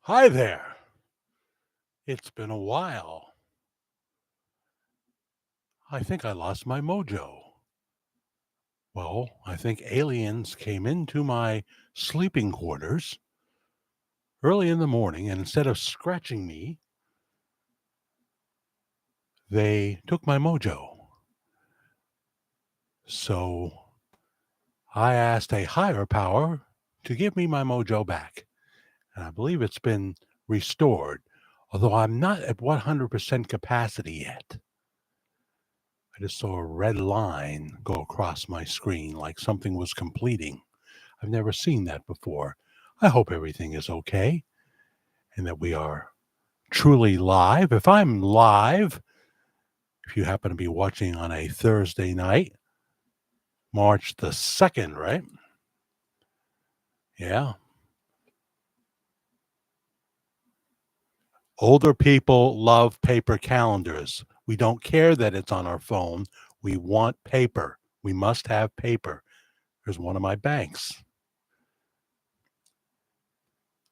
Hi there. It's been a while. I think I lost my mojo. Well, I think aliens came into my sleeping quarters early in the morning, and instead of scratching me, they took my mojo. So I asked a higher power to give me my mojo back. And I believe it's been restored, although I'm not at 100% capacity yet. I just saw a red line go across my screen like something was completing. I've never seen that before. I hope everything is okay and that we are truly live. If I'm live, if you happen to be watching on a Thursday night, March the 2nd, right? Yeah. Older people love paper calendars. We don't care that it's on our phone. We want paper. We must have paper. There's one of my banks.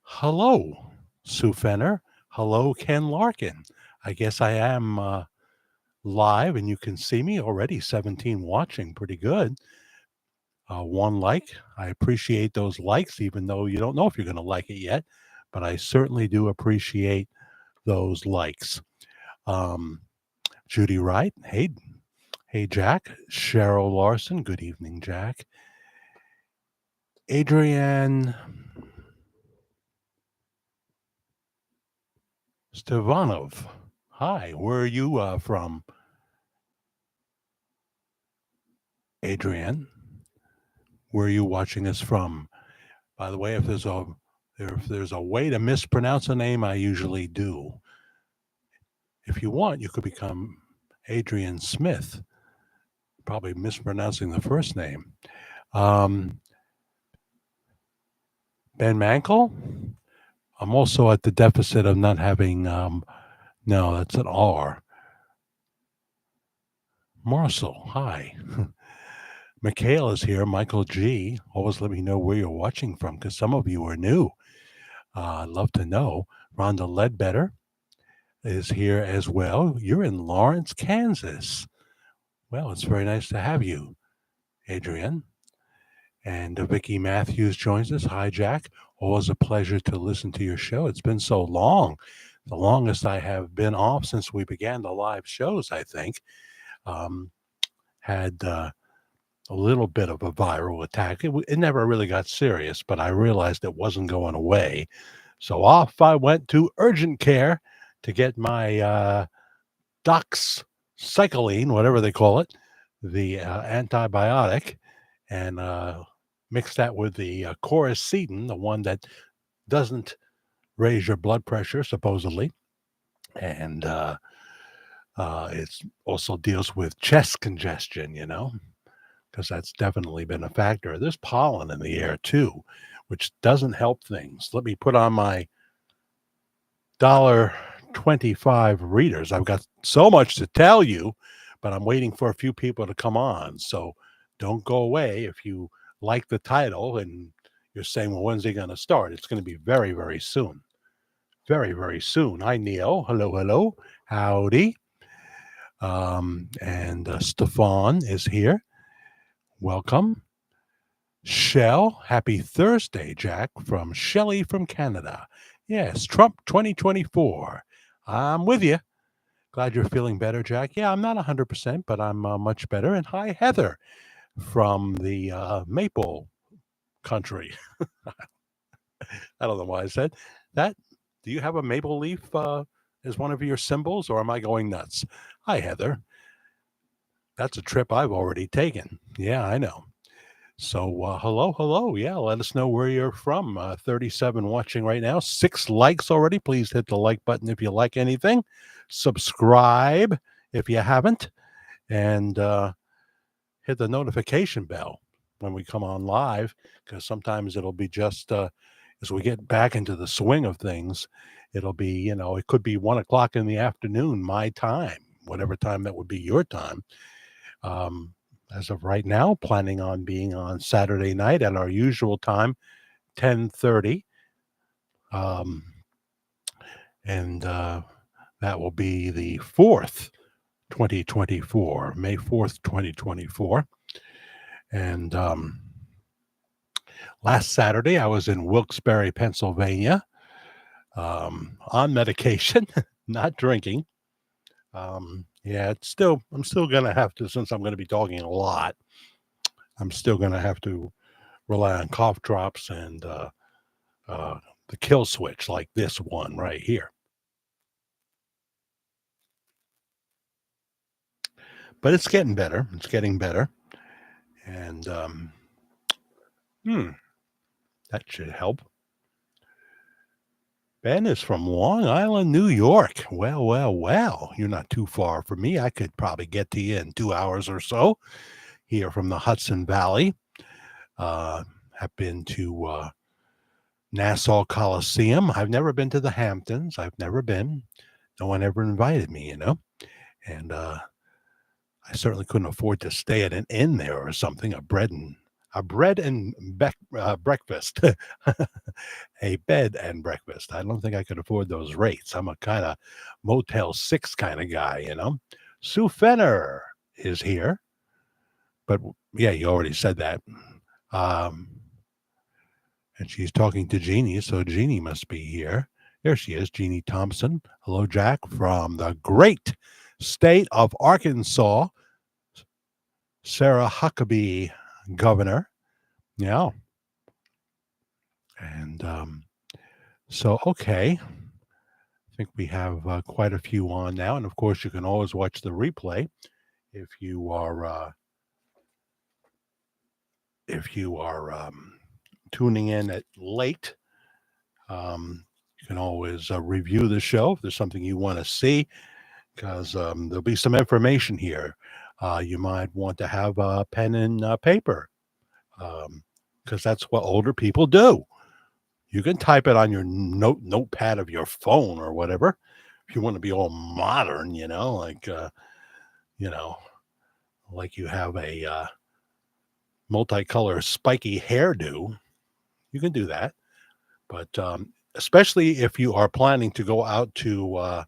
Hello, Sue Fenner. Hello, Ken Larkin. I guess I am live and you can see me already. 17 watching, pretty good. One like. I appreciate those likes, even though you don't know if you're going to like it yet, but I certainly do appreciate those likes. Um, Judy Wright. Hey, Jack. Cheryl Larson. Good evening, Jack. Adrienne Stevanov. Hi, where are you from, Adrienne? Where are you watching us from? By the way, if there's a way to mispronounce a name, I usually do. If you want, you could become Adrian Smith, probably mispronouncing the first name. Um, Ben Mankel. I'm also at the deficit of not having. No, that's an R. Marcel. Hi. Mikhail is here. Michael G. Always let me know where you're watching from because some of you are new. I'd love to know. Rhonda Ledbetter is here as well. You're in Lawrence, Kansas. Well, it's very nice to have you, Adrian. And Vicky Matthews joins us. Hi, Jack. Always a pleasure to listen to your show. It's been so long. The longest I have been off since we began the live shows, I think. Had a little bit of a viral attack. It never really got serious, but I realized it wasn't going away. So off I went to urgent care to get my doxycycline, whatever they call it, the antibiotic, and mix that with the Coracetin, the one that doesn't raise your blood pressure, supposedly. And it also deals with chest congestion, because that's definitely been a factor. There's pollen in the air too, which doesn't help things. Let me put on my $1.25 readers. I've got so much to tell you, but I'm waiting for a few people to come on. So don't go away. If you like the title and you're saying, well, when's he going to start? It's going to be very, very soon. Very, very soon. Hi, Neil. Hello, hello. Howdy. And Stefan is here. Welcome. Shell, happy Thursday, Jack, from Shelley from Canada. Yes, Trump 2024. I'm with you. Glad you're feeling better, Jack. Yeah, I'm not 100%, but I'm much better. And hi, Heather from the Maple country. I don't know why I said that. Do you have a maple leaf as one of your symbols, or am I going nuts? Hi, Heather. That's a trip I've already taken. Yeah, I know. So, hello, hello. Yeah, let us know where you're from. 37 watching right now. 6 likes already. Please hit the like button if you like anything. Subscribe if you haven't. And hit the notification bell when we come on live, because sometimes it'll be just as we get back into the swing of things, it'll be, it could be 1 o'clock in the afternoon, my time, whatever time that would be your time. As of right now, planning on being on Saturday night at our usual time, 10:30. and that will be the 4th, 2024, May 4th, 2024. And last Saturday, I was in Wilkes-Barre, Pennsylvania, on medication, not drinking. Yeah, I'm still going to have to, since I'm going to be talking a lot, I'm still going to have to rely on cough drops and uh, the kill switch, like this one right here. But it's getting better. It's getting better. And hmm, that should help. Ben is from Long Island, New York. Well, well, well. You're not too far from me. I could probably get to you in 2 hours or so here from the Hudson Valley. Have been to Nassau Coliseum. I've never been to the Hamptons. I've never been. No one ever invited me, And I certainly couldn't afford to stay at an inn there or something. Breakfast, a bed and breakfast. I don't think I could afford those rates. I'm a kind of Motel 6 kind of guy. Sue Fenner is here, but yeah, you already said that. Um, and she's talking to Jeannie, so Jeannie must be here. There she is, Jeannie Thompson. Hello, Jack, from the great state of Arkansas. Sarah Huckabee, governor. Yeah. And so, okay. I think we have quite a few on now. And of course, you can always watch the replay if you are tuning in at late. You can always review the show if there's something you want to see, because there'll be some information here. You might want to have a pen and paper, because that's what older people do. You can type it on your notepad of your phone or whatever. If you want to be all modern, you know, like you have a multicolor spiky hairdo, you can do that. But especially if you are planning to go out to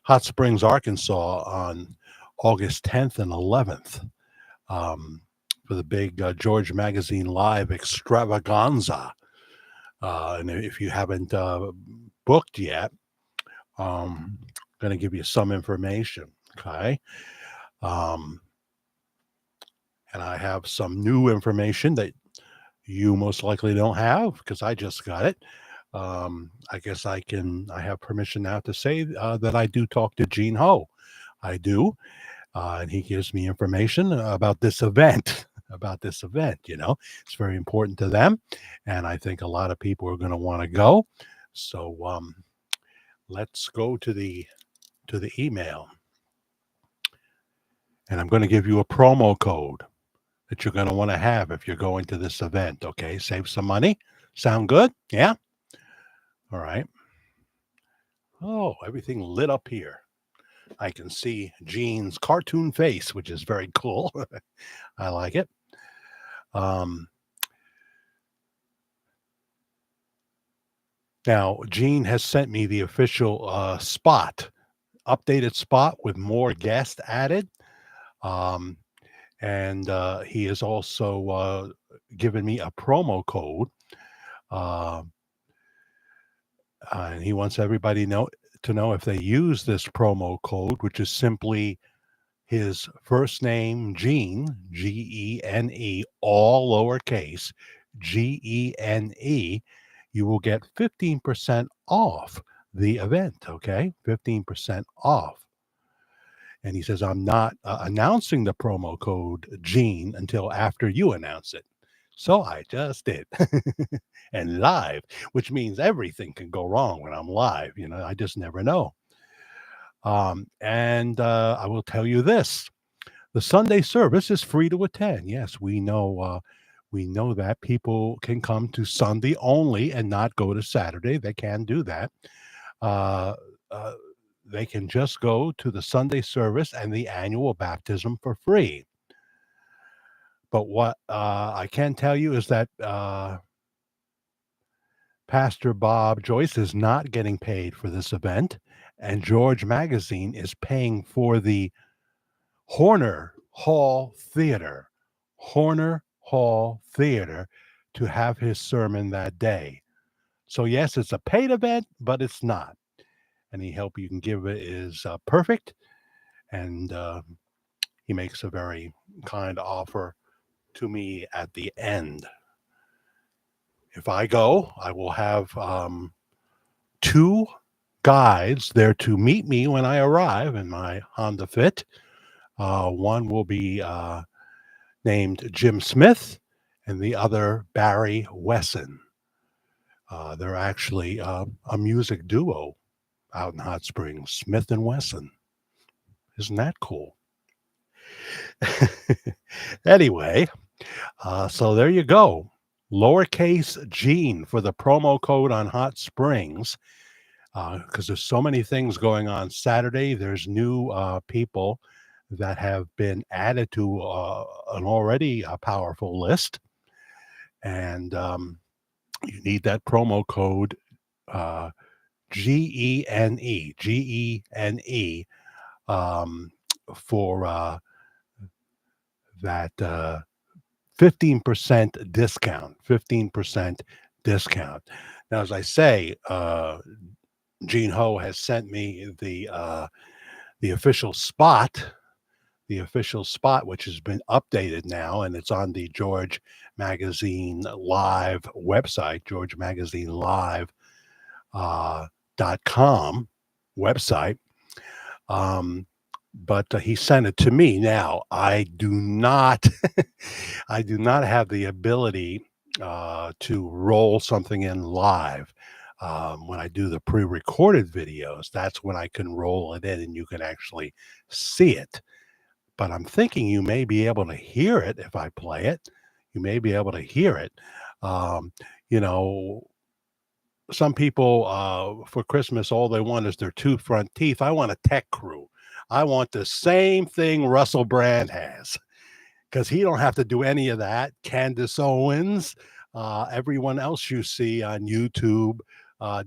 Hot Springs, Arkansas on August 10th and 11th for the big George Magazine Live extravaganza. And if you haven't booked yet, I'm going to give you some information. Okay. And I have some new information that you most likely don't have because I just got it. I guess I have permission now to say that I do talk to Gene Ho. I do. And he gives me information about this event. It's very important to them. And I think a lot of people are going to want to go. So let's go to the email. And I'm going to give you a promo code that you're going to want to have if you're going to this event. Okay. Save some money. Sound good? Yeah. All right. Oh, everything lit up here. I can see Gene's cartoon face, which is very cool. I like it. Now, Gene has sent me the official updated spot with more guests added. And he has also given me a promo code. And he wants everybody to know if they use this promo code, which is simply his first name, Gene, Gene, all lowercase, Gene, you will get 15% off the event. Okay. 15% off. And he says, I'm not announcing the promo code Gene until after you announce it. So I just did. And live, which means everything can go wrong when I'm live. I just never know. And I will tell you this. The Sunday service is free to attend. Yes, we know that people can come to Sunday only and not go to Saturday. They can do that. They can just go to the Sunday service and the annual baptism for free. But what I can tell you is that Pastor Bob Joyce is not getting paid for this event, and George Magazine is paying for the Horner Hall Theater, Horner Hall Theater, to have his sermon that day. So, yes, it's a paid event, but it's not. Any help you can give it is perfect. And he makes a very kind offer to me at the end. If I go, I will have two guides there to meet me when I arrive in my Honda Fit. One will be named Jim Smith, and the other Barry Wesson. They're actually a music duo out in Hot Springs, Smith and Wesson. Isn't that cool? Anyway, so there you go. Lowercase Gene for the promo code on Hot Springs, because there's so many things going on Saturday. There's new people that have been added to an already powerful list, and you need that promo code GENE for that 15% discount. 15% discount. Now, as I say, Gene Ho has sent me the official spot. The official spot, which has been updated now, and it's on the George Magazine Live website, georgemagazinelive.com website. But he sent it to me. Now, I do not have the ability to roll something in live. When I do the pre-recorded videos, that's when I can roll it in and you can actually see it. But I'm thinking you may be able to hear it if I play it. You may be able to hear it. You know, some people for Christmas, all they want is their two front teeth. I want a tech crew. I want the same thing Russell Brand has, because he don't have to do any of that. Candace Owens, everyone else you see on YouTube,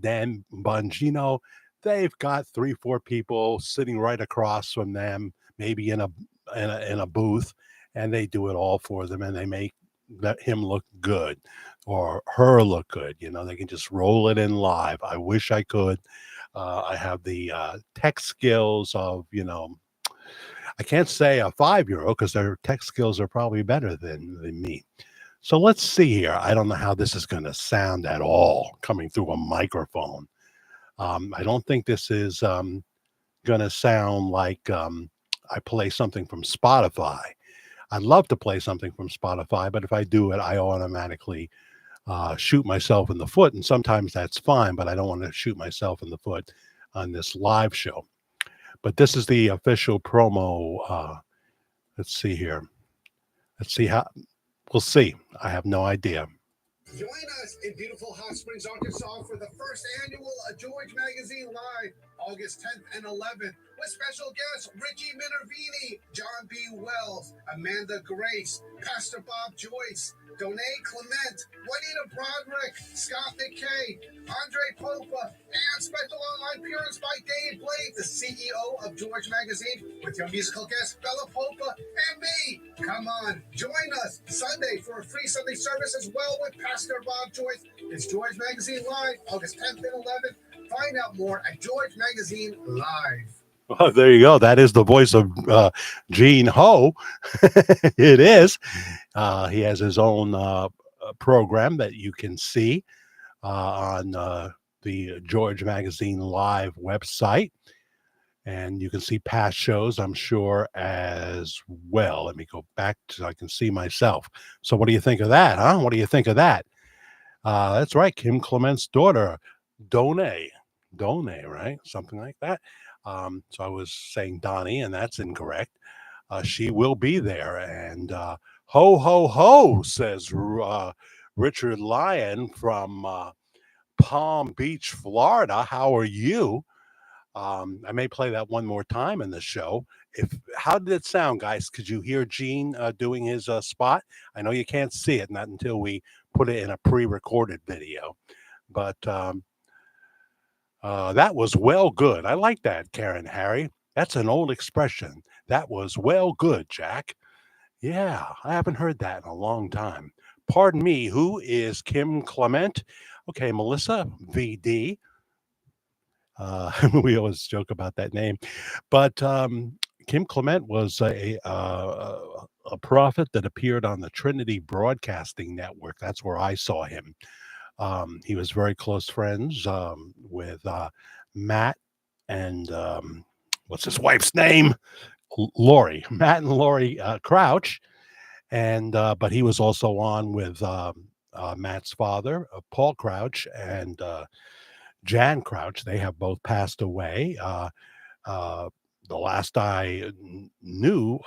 Dan Bongino, they've got 3-4 people sitting right across from them, maybe in a booth, and they do it all for them, and they make him look good or her look good. You know, they can just roll it in live. I wish I could. I have the tech skills of, I can't say a 5-year-old because their tech skills are probably better than me. So let's see here. I don't know how this is going to sound at all coming through a microphone. I don't think this is going to sound like I play something from Spotify. I'd love to play something from Spotify, but if I do it, I automatically shoot myself in the foot. And sometimes that's fine, but I don't want to shoot myself in the foot on this live show. But this is the official promo. Let's see here. Let's see how. We'll see. I have no idea. Join us in beautiful Hot Springs, Arkansas for the first annual George Magazine Live, August 10th and 11th, with special guests Richie Minervini, John B. Wells, Amanda Grace, Pastor Bob Joyce, Donae Clement, Juanita Broderick, Scott McKay, Andre Popa, and special online appearance by Dave Blade, the CEO of George Magazine, with your musical guest Bella Popa and me. Come on, join us Sunday for a free Sunday service as well with Pastor Bob Joyce. It's George Magazine Live, August 10th and 11th. Find out more at George Magazine Live. Oh, there you go. That is the voice of Gene Ho. It is. He has his own program that you can see on the George Magazine Live website. And you can see past shows, I'm sure, as well. Let me go back so I can see myself. So what do you think of that, huh? What do you think of that? That's right. Kim Clement's daughter, Donae, right? Something like that. So I was saying Donnie, and that's incorrect. She will be there. And ho, ho, ho, says Richard Lyon from Palm Beach, Florida. How are you? I may play that one more time in the show. How did it sound, guys? Could you hear Gene doing his spot? I know you can't see it, not until we put it in a pre-recorded video. but that was well good. I like that, Karen Harry. That's an old expression. That was well good, Jack. Yeah, I haven't heard that in a long time. Pardon me, who is Kim Clement? Okay, Melissa VD. We always joke about that name, but Kim Clement was a prophet that appeared on the Trinity Broadcasting Network. That's where I saw him. He was very close friends with Matt and what's his wife's name? Lori, Matt and Lori Crouch, and but he was also on with Matt's father, Paul Crouch, and Jan Crouch. They have both passed away. Uh, the last I knew,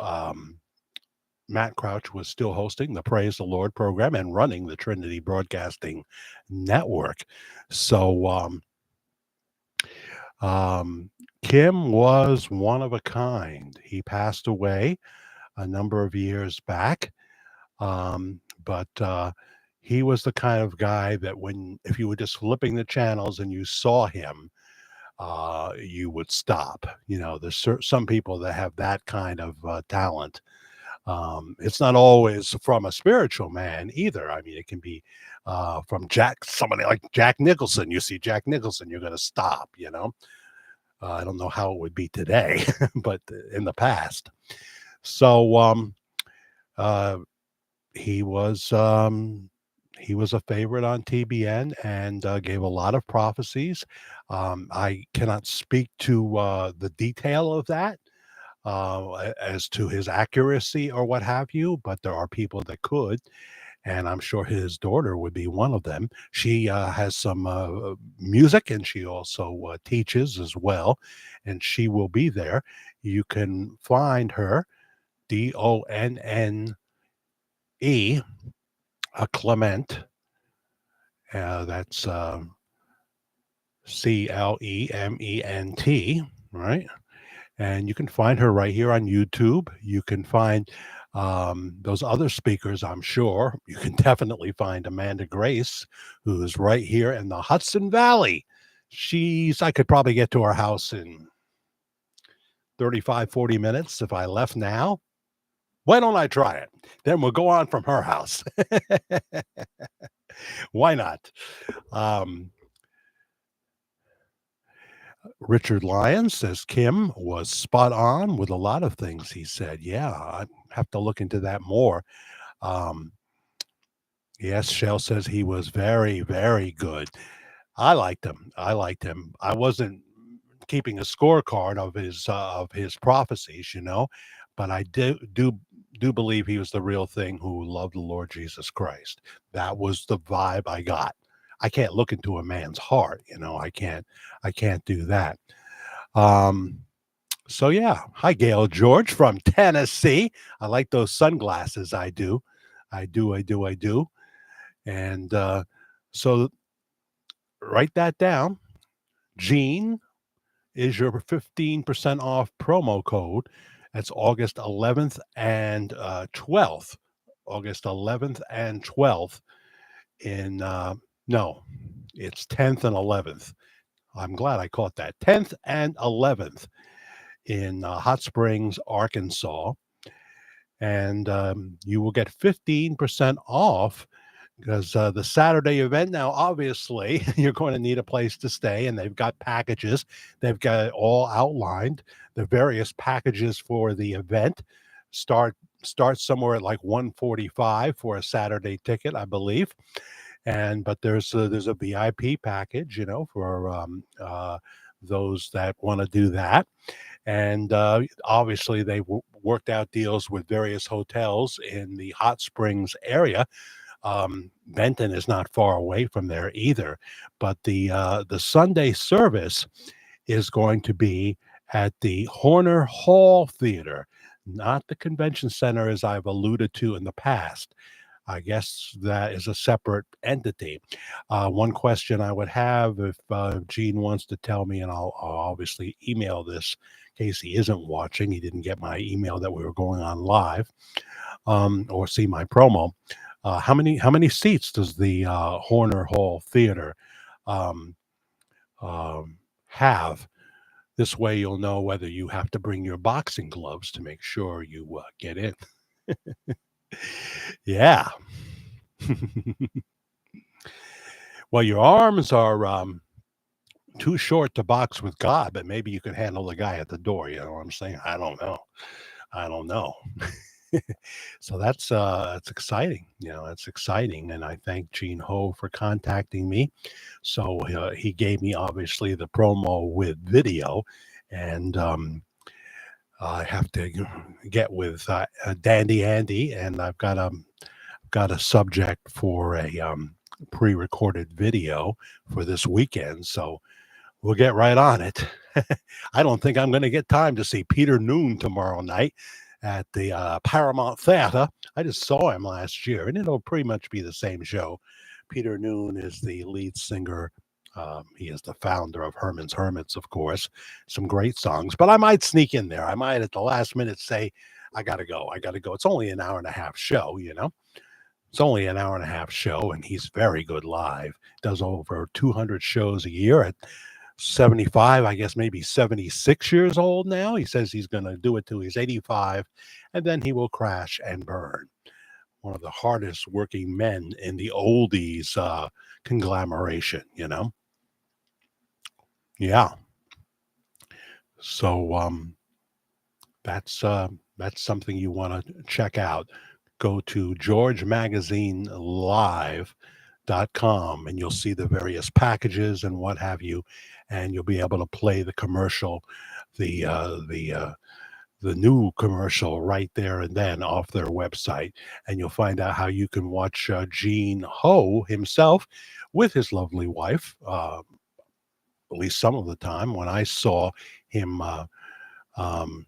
Matt Crouch was still hosting the Praise the Lord program and running the Trinity Broadcasting Network. So Kim was one of a kind. He passed away a number of years back, but he was the kind of guy that if you were just flipping the channels and you saw him, you would stop. There's some people that have that kind of talent. It's not always from a spiritual man either. I mean, it can be from somebody like Jack Nicholson. You see Jack Nicholson, you're going to stop. I don't know how it would be today, but in the past. So he was a favorite on TBN and gave a lot of prophecies. I cannot speak to the detail of that as to his accuracy or what have you, but there are people that could, and I'm sure his daughter would be one of them. She has some music, and she also teaches as well, and she will be there. You can find her, Donne, Clement. That's Clement, right? And you can find her right here on YouTube. You can find those other speakers, I'm sure. You can definitely find Amanda Grace, who's right here in the Hudson Valley. I could probably get to her house in 35, 40 minutes if I left now. Why don't I try it? Then we'll go on from her house. Why not? Richard Lyons says Kim was spot on with a lot of things he said. Yeah, I have to look into that more. Yes, Shell says he was very, very good. I liked him. I wasn't keeping a scorecard of his prophecies, but I do believe he was the real thing who loved the Lord Jesus Christ. That was the vibe I got. I can't look into a man's heart, I can't do that. So yeah. Hi, Gail George from Tennessee. I like those sunglasses. I do. And so write that down. Gene is your 15% off promo code. That's August 11th and 12th. August 11th and 12th no, it's 10th and 11th. I'm glad I caught that. 10th and 11th in Hot Springs, Arkansas. And you will get 15% off because the Saturday event, now, obviously, you're going to need a place to stay, and they've got packages. They've got it all outlined. The various packages for the event start somewhere at like $145 for a Saturday ticket, I believe. But there's a VIP package, for those that want to do that. And obviously, they worked out deals with various hotels in the Hot Springs area. Benton is not far away from there either. But the Sunday service is going to be at the Horner Hall Theater, not the convention center as I've alluded to in the past. I guess that is a separate entity. One question I would have, if Gene wants to tell me, and I'll obviously email this in case he isn't watching. He didn't get my email that we were going on live, or see my promo. How many seats does the Horner Hall Theater um, have. This way, you'll know whether you have to bring your boxing gloves to make sure you get in. Yeah. Well, your arms are too short to box with God, but maybe you can handle the guy at the door. You know what I'm saying? I don't know. I don't know. So that's exciting. You know, that's exciting, and I thank Gene Ho for contacting me. So he gave me obviously the promo with video, and I have to get with Dandy Andy, and I've got a subject for a pre-recorded video for this weekend. So we'll get right on it. I don't think I'm going to get time to see Peter Noon tomorrow night at the Paramount Theater. I just saw him last year, and it'll pretty much be the same show. Peter Noon is the lead singer. He is the founder of Herman's Hermits, of course. Some great songs, but I might sneak in there. I might at the last minute say, I got to go. I got to go. It's only an hour and a half show, you know. It's only an hour and a half show, and he's very good live. Does over 200 shows a year at 75, I guess maybe 76 years old now. He says he's going to do it till he's 85, and then he will crash and burn. One of the hardest working men in the oldies conglomeration, you know? Yeah. So that's something you want to check out. Go to georgemagazinelive.com and you'll see the various packages and what have you, and you'll be able to play the commercial, the new commercial right there and then off their website, and you'll find out how you can watch Gene Ho himself with his lovely wife, at least some of the time. When I saw him um,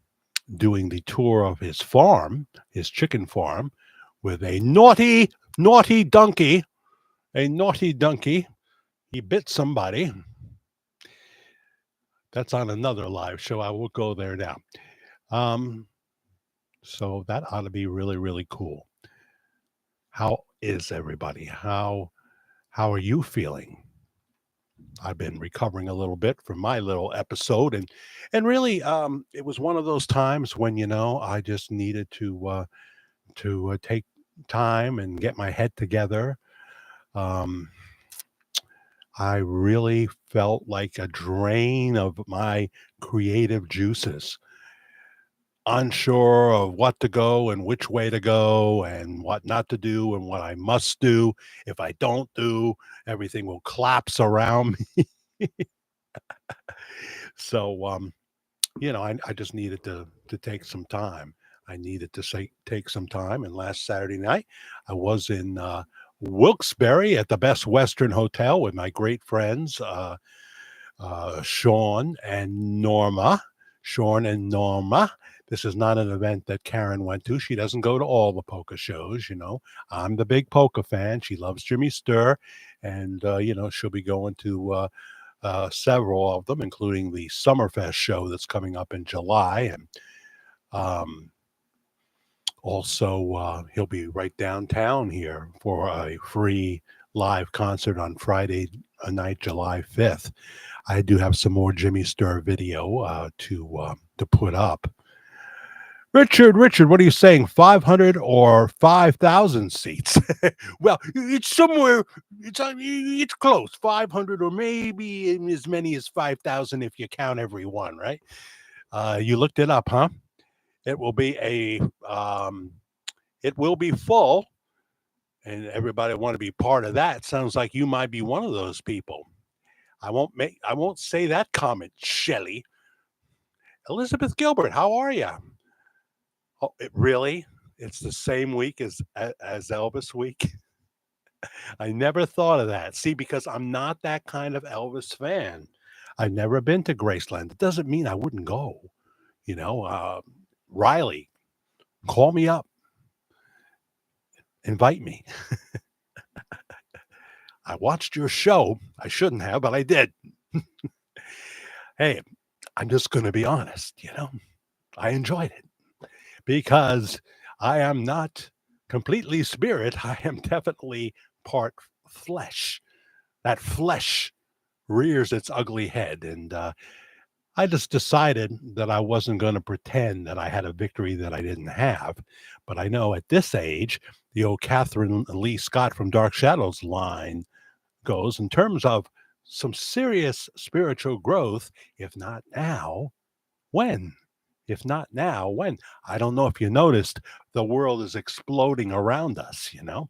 doing the tour of his farm, his chicken farm, with a naughty donkey, he bit somebody. That's on another live show. I will go there now. So that ought to be really, really cool. How is everybody? How are you feeling? I've been recovering a little bit from my little episode, and really, it was one of those times when I just needed to take time and get my head together. Um, I really felt like a drain of my creative juices, unsure of what to go and which way to go and what not to do and what I must do. If I don't do, everything will collapse around me. So, I just needed to take some time. I needed to take some time. And last Saturday night, I was in Wilkes-Barre at the Best Western Hotel with my great friends, Sean and Norma. Sean and Norma. This is not an event that Karen went to. She doesn't go to all the polka shows, I'm the big polka fan. She loves Jimmy Sturr, and she'll be going to several of them, including the Summerfest show that's coming up in July, and also he'll be right downtown here for a free live concert on Friday night, July 5th. I do have some more Jimmy Sturr video to put up. Richard, what are you saying? 500 or 5,000 seats? Well, it's somewhere. It's close. 500 or maybe as many as 5,000 if you count every one. Right? You looked it up, huh? It will be it will be full, and everybody want to be part of that. Sounds like you might be one of those people. I won't say that comment, Shelley. Elizabeth Gilbert, how are you? Oh, really? It's the same week as Elvis week? I never thought of that. See, because I'm not that kind of Elvis fan. I've never been to Graceland. It doesn't mean I wouldn't go. Riley, call me up. Invite me. I watched your show. I shouldn't have, but I did. Hey, I'm just going to be honest, I enjoyed it because I am not completely spirit. I am definitely part flesh. That flesh rears its ugly head. And I just decided that I wasn't going to pretend that I had a victory that I didn't have. But I know at this age, the old Catherine Lee Scott from Dark Shadows line goes in terms of some serious spiritual growth, if not now, when? If not now, when? I don't know if you noticed, the world is exploding around us, you know?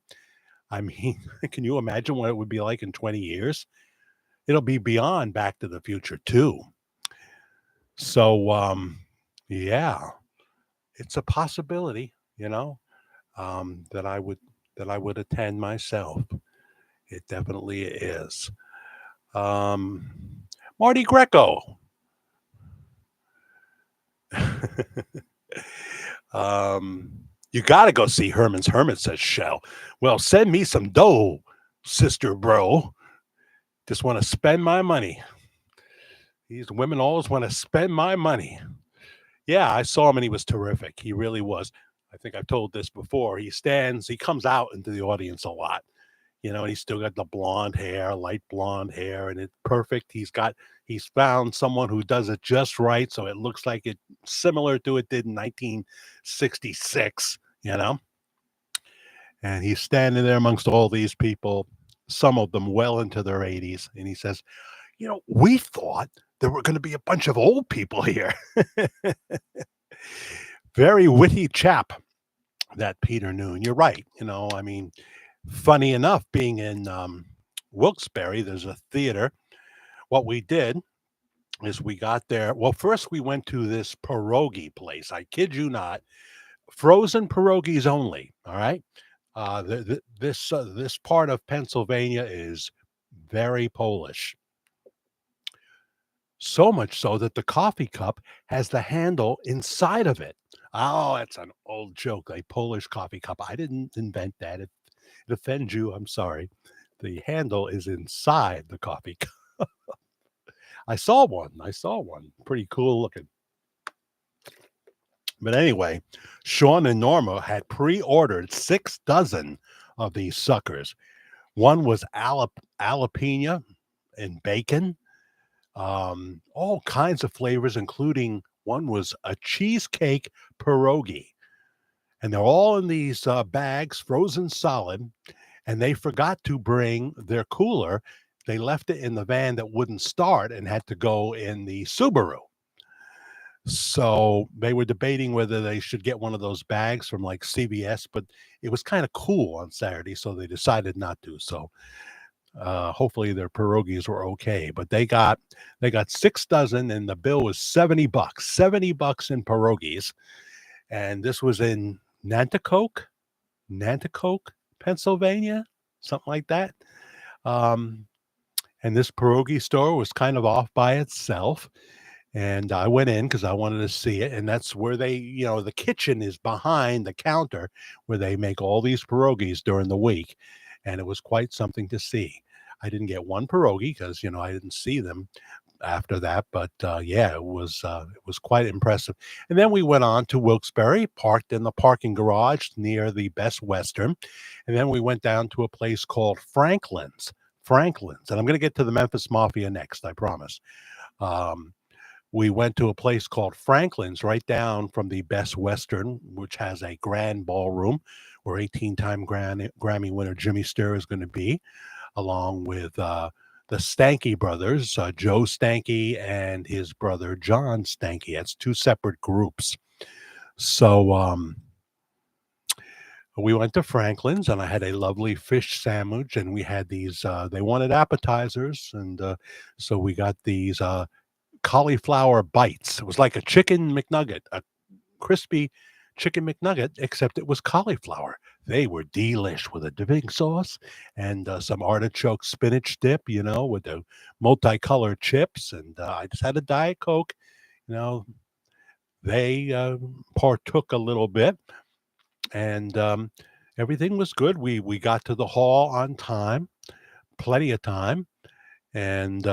I mean, can you imagine what it would be like in 20 years? It'll be beyond Back to the Future, too. So, yeah, it's a possibility, that I would attend myself. It definitely is. Um, Marty Greco. You got to go see Herman's Hermit, says Shell. Well, send me some dough, sister bro. Just want to spend my money. These women always want to spend my money. Yeah, I saw him and he was terrific. He really was. I think I've told this before. He comes out into the audience a lot. And he's still got the blonde hair, light blonde hair, and it's perfect. He's found someone who does it just right, so it looks like it similar to it did in 1966, And he's standing there amongst all these people, some of them well into their 80s, and he says, we thought there were going to be a bunch of old people here. Very witty chap, that Peter Noon. You're right. I mean, funny enough, being in Wilkes-Barre, there's a theater. What we did is we got there. Well, first we went to this pierogi place. I kid you not, frozen pierogies only. All right. This part of Pennsylvania is very Polish. So much so that the coffee cup has the handle inside of it. Oh, that's an old joke. A Polish coffee cup. I didn't invent that. If it offends you, I'm sorry. The handle is inside the coffee cup. I saw one. Pretty cool looking. But anyway, Sean and Norma had pre-ordered 6 dozen of these suckers. One was jalapeno and bacon, all kinds of flavors, including one was a cheesecake pierogi. And they're all in these bags, frozen solid. And they forgot to bring their cooler. They left it in the van that wouldn't start and had to go in the Subaru. So they were debating whether they should get one of those bags from like CVS, but it was kind of cool on Saturday, so they decided not to. So hopefully their pierogies were okay. But they got 6 dozen, and the bill was $70. $70 in pierogies, and this was in Nanticoke, Pennsylvania, something like that. And this pierogi store was kind of off by itself. And I went in because I wanted to see it. And that's where the kitchen is behind the counter where they make all these pierogies during the week. And it was quite something to see. I didn't get one pierogi because, I didn't see them after that. But yeah, it was quite impressive. And then we went on to Wilkes-Barre, parked in the parking garage near the Best Western. And then we went down to a place called Franklin's. And I'm going to get to the Memphis Mafia next, I promise. We went to a place called Franklin's right down from the Best Western, which has a grand ballroom where 18-time Grammy winner Jimmy Sturr is going to be, along with the Stanky brothers, Joe Stanky and his brother John Stanky. That's 2 separate groups. So we went to Franklin's, and I had a lovely fish sandwich, and we had these, they wanted appetizers, and so we got these cauliflower bites. It was like a chicken McNugget, a crispy chicken McNugget, except it was cauliflower. They were delish with a dipping sauce and some artichoke spinach dip, with the multicolored chips. And I just had a Diet Coke. They partook a little bit, and everything was good. We got to the hall on time, plenty of time, and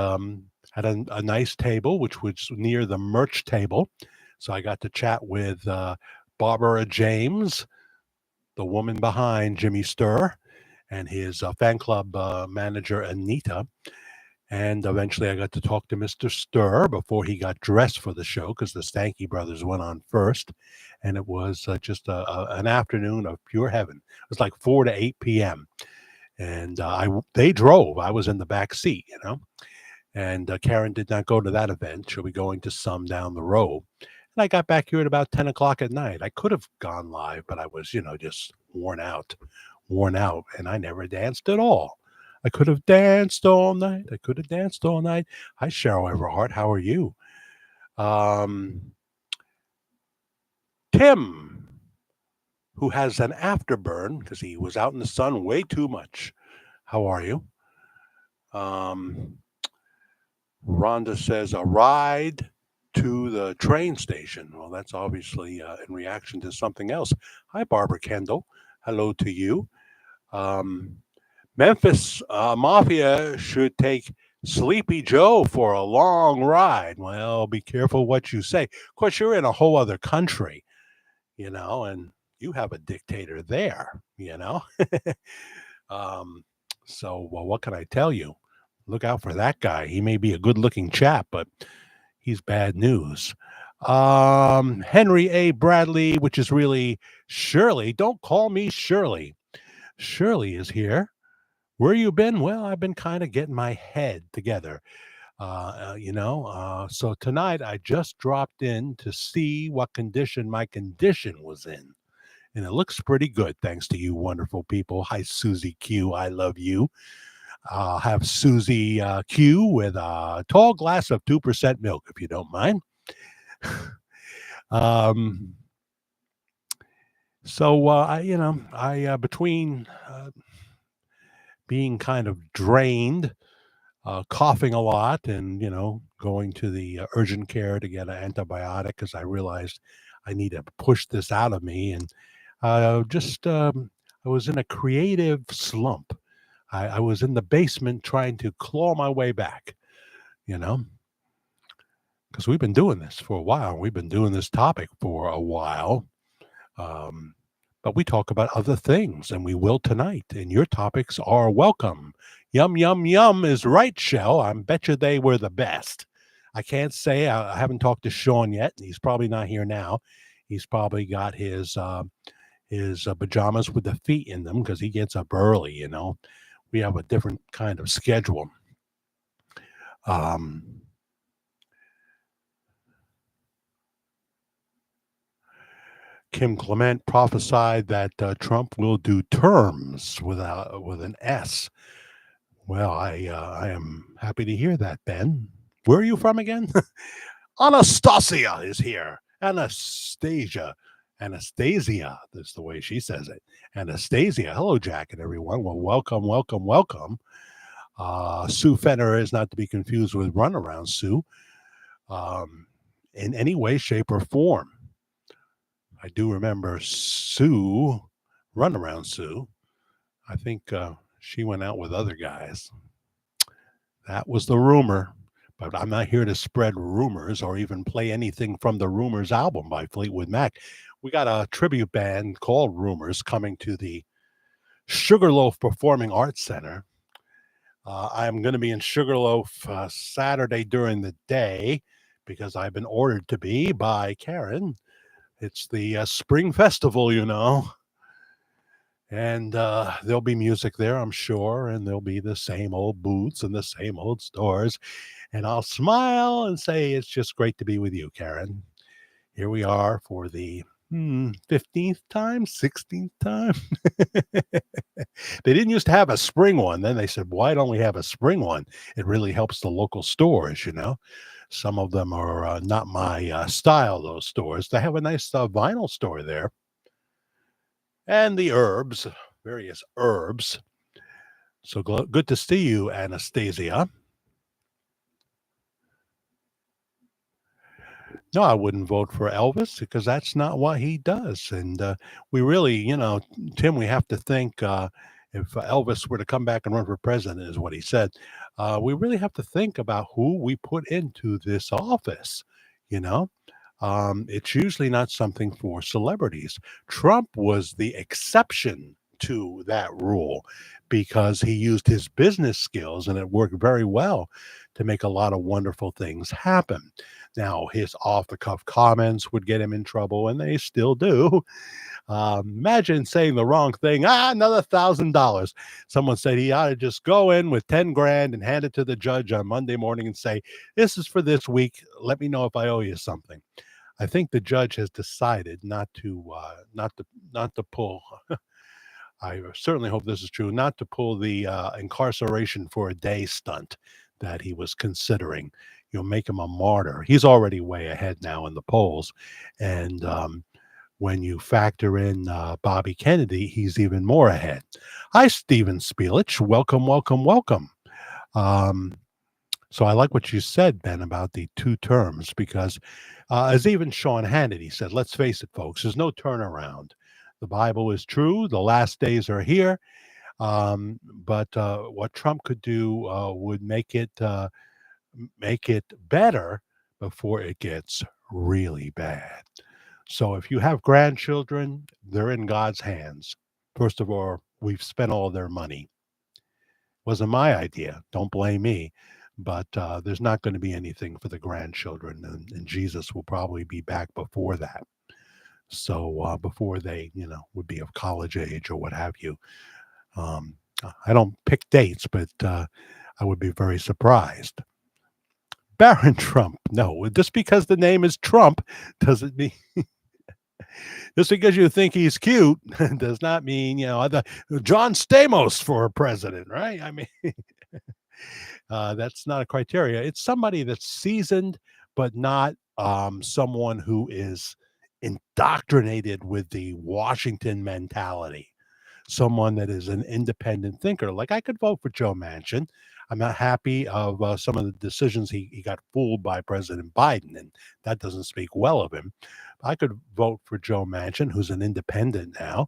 had a nice table, which was near the merch table. So I got to chat with Barbara James, the woman behind Jimmy Sturr, and his fan club manager, Anita. And eventually I got to talk to Mr. Stir before he got dressed for the show because the Stanky Brothers went on first. And it was just an afternoon of pure heaven. It was like 4 to 8 p.m. And they drove. I was in the back seat, you know. And Karen did not go to that event. She'll be going to some down the road. And I got back here at about 10 o'clock at night. I could have gone live, but I was, just worn out, and I never danced at all. I could have danced all night. I could have danced all night. Hi, Cheryl Everhart. How are you? Um, Tim, who has an afterburn because he was out in the sun way too much. How are you? Um, Rhonda says a ride to the train station. Well, that's obviously in reaction to something else. Hi, Barbara Kendall. Hello to you. Um, Memphis Mafia should take Sleepy Joe for a long ride. Well, be careful what you say. Of course, you're in a whole other country, and you have a dictator there, um, so, what can I tell you? Look out for that guy. He may be a good looking chap, but he's bad news. Henry A. Bradley, which is really Shirley. Don't call me Shirley. Shirley is here. Where you been? Well, I've been kind of getting my head together. So tonight I just dropped in to see what condition my condition was in. And it looks pretty good, thanks to you wonderful people. Hi, Susie Q. I love you. I'll have Susie Q with a tall glass of 2% milk, if you don't mind. um, between being kind of drained, coughing a lot, and going to the urgent care to get an antibiotic because I realized I need to push this out of me, and I was in a creative slump. I was in the basement trying to claw my way back, you know, because we've been doing this for a while. We've been doing this topic for a while. Um, but we talk about other things, and we will tonight. And your topics are welcome. Yum, yum, yum is right, Shell. I bet you they were the best. I can't say. I haven't talked to Sean yet. He's probably not here now. He's probably got his pajamas with the feet in them because he gets up early, We have a different kind of schedule. Kim Clement prophesied that Trump will do terms with an S. Well, I am happy to hear that, Ben. Where are you from again? Anastasia is here. Anastasia. Anastasia. That's the way she says it. Anastasia. Hello, Jack and everyone. Well, welcome, welcome, welcome. Sue Fenner is not to be confused with Runaround Sue in any way, shape, or form. I do remember Sue, Runaround Sue. I think she went out with other guys. That was the rumor. But I'm not here to spread rumors or even play anything from the Rumors album by Fleetwood Mac. We got a tribute band called Rumors coming to the Sugarloaf Performing Arts Center. I'm going to be in Sugarloaf Saturday during the day because I've been ordered to be by Karen. It's the spring festival, And there'll be music there, I'm sure, and there'll be the same old booths and the same old stores. And I'll smile and say, it's just great to be with you, Karen. Here we are for the 15th time, 16th time. They didn't used to have a spring one. Then they said, why don't we have a spring one? It really helps the local stores, Some of them are not my style, those stores. They have a nice vinyl store there. And the herbs, various herbs. So good to see you, Anastasia. No, I wouldn't vote for Elvis because that's not what he does. And we really, Tim, we have to think if Elvis were to come back and run for president, is what he said, we really have to think about who we put into this office, It's usually not something for celebrities. Trump was the exception to that rule because he used his business skills and it worked very well to make a lot of wonderful things happen. Now, his off the cuff comments would get him in trouble, and they still do. Imagine saying the wrong thing. Another $1,000. Someone said he ought to just go in with 10 grand and hand it to the judge on Monday morning and say, "This is for this week. Let me know if I owe you something." I think the judge has decided not to pull. I certainly hope this is true. Not to pull the incarceration for a day stunt that he was considering. Make him a martyr. He's already way ahead now in the polls, and when you factor in Bobby Kennedy, he's even more ahead. Hi, Steven Spielich. Welcome, welcome, welcome. So I like what you said, Ben, about the two terms, because as even Sean Hannity said, let's face it, folks, there's no turnaround. The Bible is true. The last days are here. But what Trump could do would make it better before it gets really bad. So if you have grandchildren, they're in God's hands. First of all, we've spent all their money. Wasn't my idea. Don't blame me. But there's not going to be anything for the grandchildren, and Jesus will probably be back before that. So before they, would be of college age or what have you. Um, I don't pick dates, but I would be very surprised. Baron Trump. No, just because the name is Trump doesn't mean just because you think he's cute does not mean, John Stamos for president, right? I mean, that's not a criteria. It's somebody that's seasoned, but not someone who is indoctrinated with the Washington mentality. Someone that is an independent thinker. Like I could vote for Joe Manchin. I'm not happy of some of the decisions he got fooled by President Biden, and that doesn't speak well of him. I could vote for Joe Manchin, who's an independent now.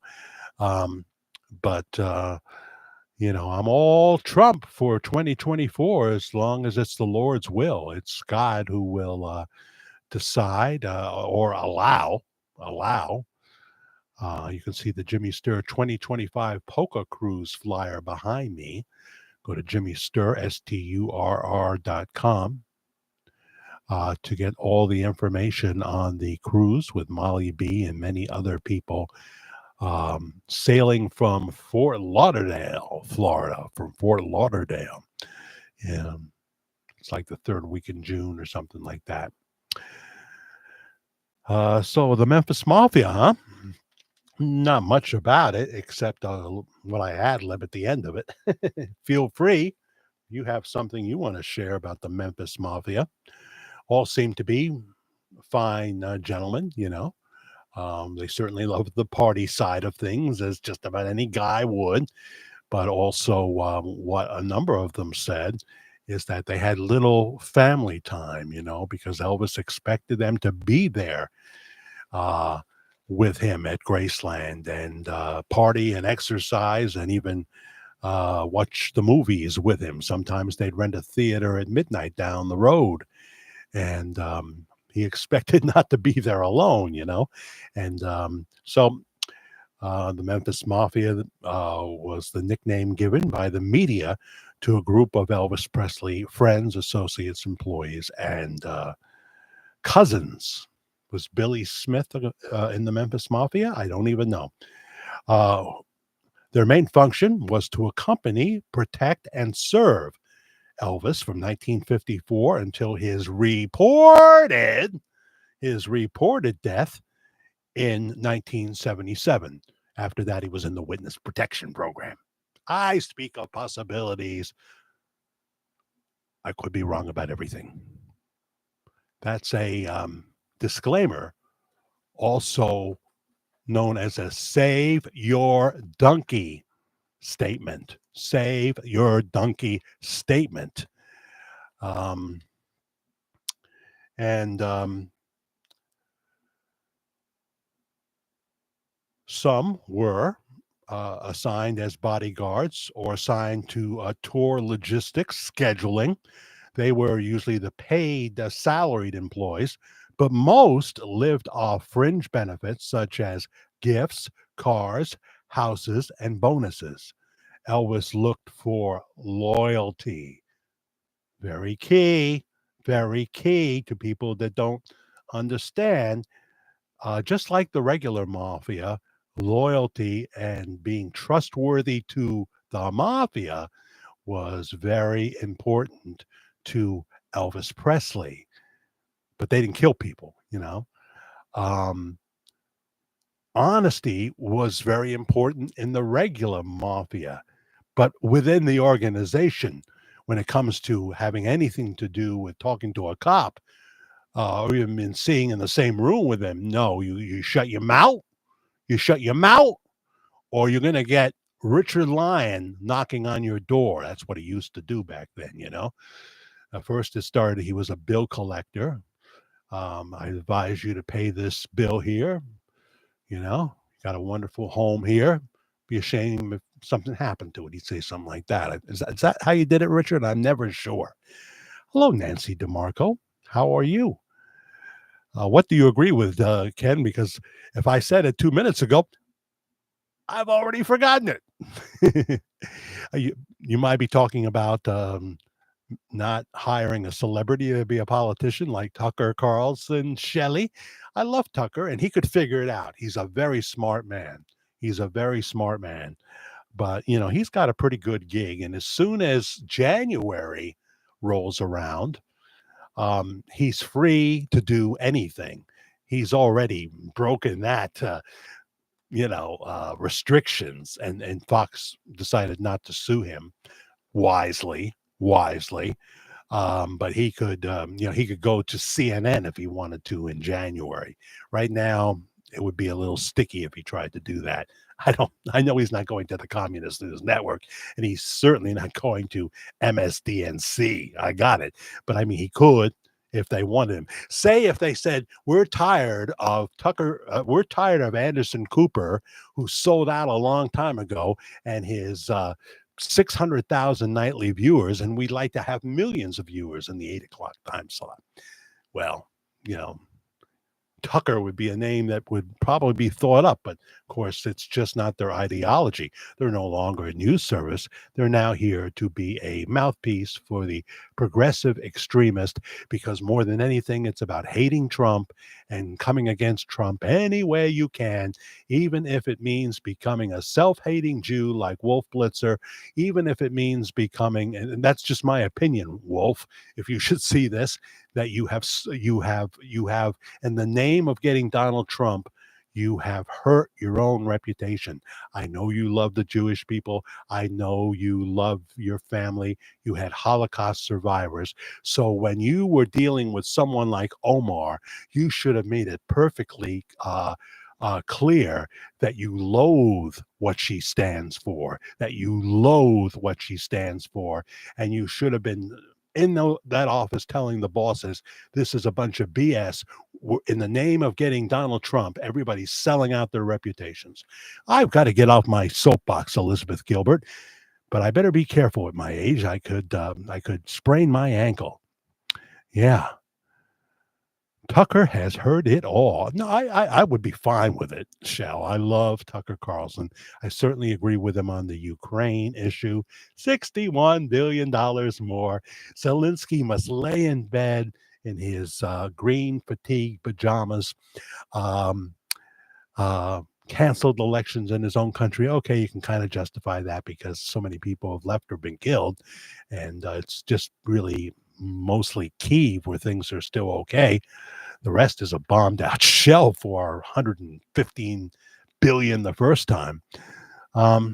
But I'm all Trump for 2024 as long as it's the Lord's will. It's God who will decide or allow. You can see the Jimmy Sturr 2025 Polka Cruise flyer behind me. Go to Jimmy Sturr, STURR.com to get all the information on the cruise with Molly B and many other people sailing from Fort Lauderdale, Florida, from Fort Lauderdale. And it's like the third week in June or something like that. So the Memphis Mafia, huh? Not much about it except what I ad lib at the end of it. Feel free. You have something you want to share about the Memphis Mafia. All seem to be fine gentlemen, They certainly love the party side of things, as just about any guy would. But also, what a number of them said is that they had little family time, because Elvis expected them to be there with him at Graceland and party and exercise and even watch the movies with him. Sometimes they'd rent a theater at midnight down the road. And he expected not to be there alone, And so the Memphis Mafia was the nickname given by the media to a group of Elvis Presley friends, associates, employees, and cousins. Was Billy Smith in the Memphis Mafia? I don't even know. Their main function was to accompany, protect, and serve Elvis from 1954 until his reported death in 1977. After that, he was in the witness protection program. I speak of possibilities. I could be wrong about everything. That's a disclaimer, also known as a save your donkey statement. Save your donkey statement. Some were assigned as bodyguards or assigned to tour logistics scheduling. They were usually the paid, salaried employees, but most lived off fringe benefits such as gifts, cars, houses, and bonuses. Elvis looked for loyalty. Very very key to people that don't understand. Just like the regular mafia, loyalty and being trustworthy to the mafia was very important to Elvis Presley. But they didn't kill people, you know. Um, Honesty was very important in the regular mafia, but within the organization, when it comes to having anything to do with talking to a cop, or even in seeing in the same room with them, no, you shut your mouth, you shut your mouth, or you're going to get Richard Lyon knocking on your door. That's what he used to do back then, you know. First, it started, he was a bill collector. I advise you to pay this bill here. You know, got a wonderful home here. Be a shame if something happened to it. He'd say something like that. Is that how you did it, Richard? I'm never sure. Hello, Nancy DeMarco. How are you? What do you agree with, Ken? Because if I said it 2 minutes ago, I've already forgotten it. You might be talking about not hiring a celebrity to be a politician like Tucker Carlson Shelley. I love Tucker, and he could figure it out. He's a very smart man. He's a very smart man. But, you know, he's got a pretty good gig. And as soon as January rolls around, he's free to do anything. He's already broken that, restrictions, and Fox decided not to sue him wisely. But he could go to CNN if he wanted to in January. Right now, it would be a little sticky if he tried to do that. I know he's not going to the Communist News Network, and he's certainly not going to MSDNC. I got it. But I mean, he could if they wanted him. Say if they said, we're tired of we're tired of Anderson Cooper, who sold out a long time ago, and his 600,000 nightly viewers, and we'd like to have millions of viewers in the 8 o'clock time slot. Well, you know, Tucker would be a name that would probably be thought up, but of course, it's just not their ideology. They're no longer a news service. They're now here to be a mouthpiece for the progressive extremist, because more than anything, it's about hating Trump and coming against Trump any way you can, even if it means becoming a self-hating Jew like Wolf Blitzer, even if it means becoming, and that's just my opinion, Wolf, if you should see this, that you have in the name of getting Donald Trump, you have hurt your own reputation. I know you love the Jewish people. I know you love your family. You had Holocaust survivors. So when you were dealing with someone like Omar, you should have made it perfectly clear that you loathe what she stands for, and you should have been in that office telling the bosses, this is a bunch of BS. In the name of getting Donald Trump, everybody's selling out their reputations. I've got to get off my soapbox, Elizabeth Gilbert, but I better be careful at my age. I could sprain my ankle. Yeah. Tucker has heard it all. No, I would be fine with it, Shell. I love Tucker Carlson. I certainly agree with him on the Ukraine issue. $61 billion more. Zelensky must lay in bed in his green fatigue pajamas. Um, Canceled elections in his own country. Okay, you can kind of justify that because so many people have left or been killed. And it's just really mostly Kyiv where things are still okay. The rest is a bombed out shell for 115 billion the first time. But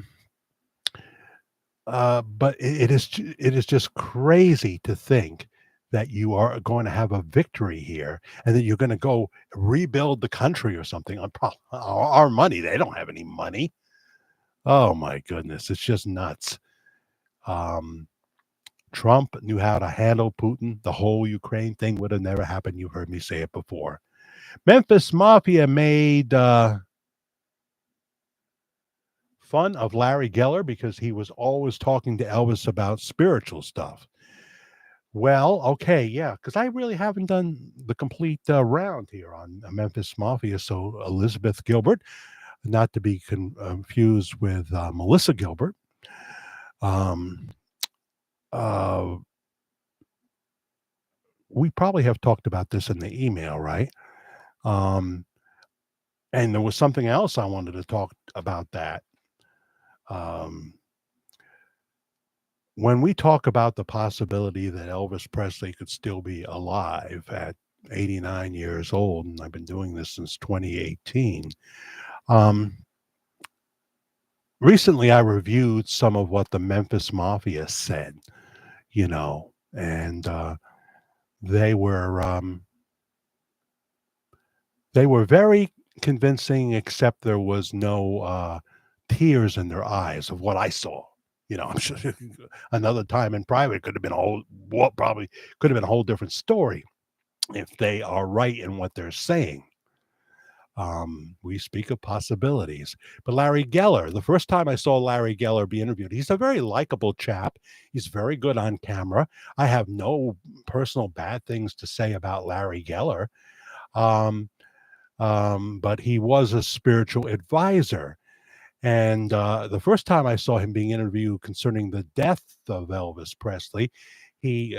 it is just crazy to think that you are going to have a victory here and that you're going to go rebuild the country or something on our money. They don't have any money. Oh my goodness, it's just nuts. Trump knew how to handle Putin. The whole Ukraine thing would have never happened. You heard me say it before. Memphis Mafia made fun of Larry Geller because he was always talking to Elvis about spiritual stuff. Well, okay, yeah, because I really haven't done the complete round here on Memphis Mafia. So, Elizabeth Gilbert, not to be confused with Melissa Gilbert. Um, uh, we probably have talked about this in the email, right? Um, and there was something else I wanted to talk about that. Um, when we talk about the possibility that Elvis Presley could still be alive at 89 years old, and I've been doing this since 2018. Um, Recently, I reviewed some of what the Memphis Mafia said, and they were um, they were very convincing, except there was no tears in their eyes of what I saw. I'm sure another time in private could have been probably could have been a whole different story if they are right in what they're saying. We speak of possibilities. But Larry Geller, the first time I saw Larry Geller be interviewed, he's a very likable chap. He's very good on camera. I have no personal bad things to say about Larry Geller. Um, but he was a spiritual advisor. And the first time I saw him being interviewed concerning the death of Elvis Presley, he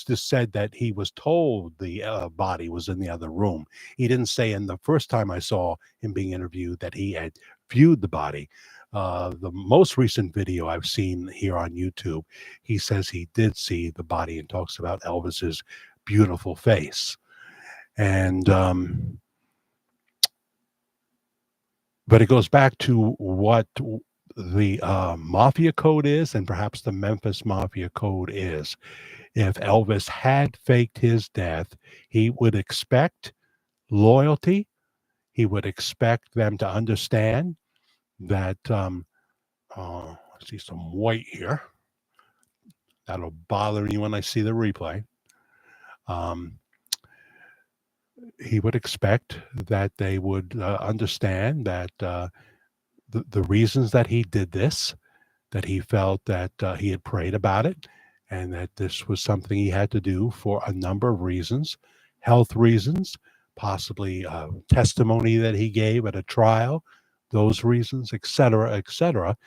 just said that he was told the body was in the other room. He didn't say in the first time I saw him being interviewed that he had viewed the body. The most recent video I've seen here on YouTube, he says he did see the body and talks about Elvis's beautiful face. And but it goes back to what the Mafia Code is, and perhaps the Memphis Mafia Code is. If Elvis had faked his death, he would expect loyalty. He would expect them to understand that. I see some white here. That'll bother me when I see the replay. Um, he would expect that they would understand that the reasons that he did this, that he felt that he had prayed about it, and that this was something he had to do for a number of reasons, health reasons, possibly testimony that he gave at a trial, those reasons, et cetera.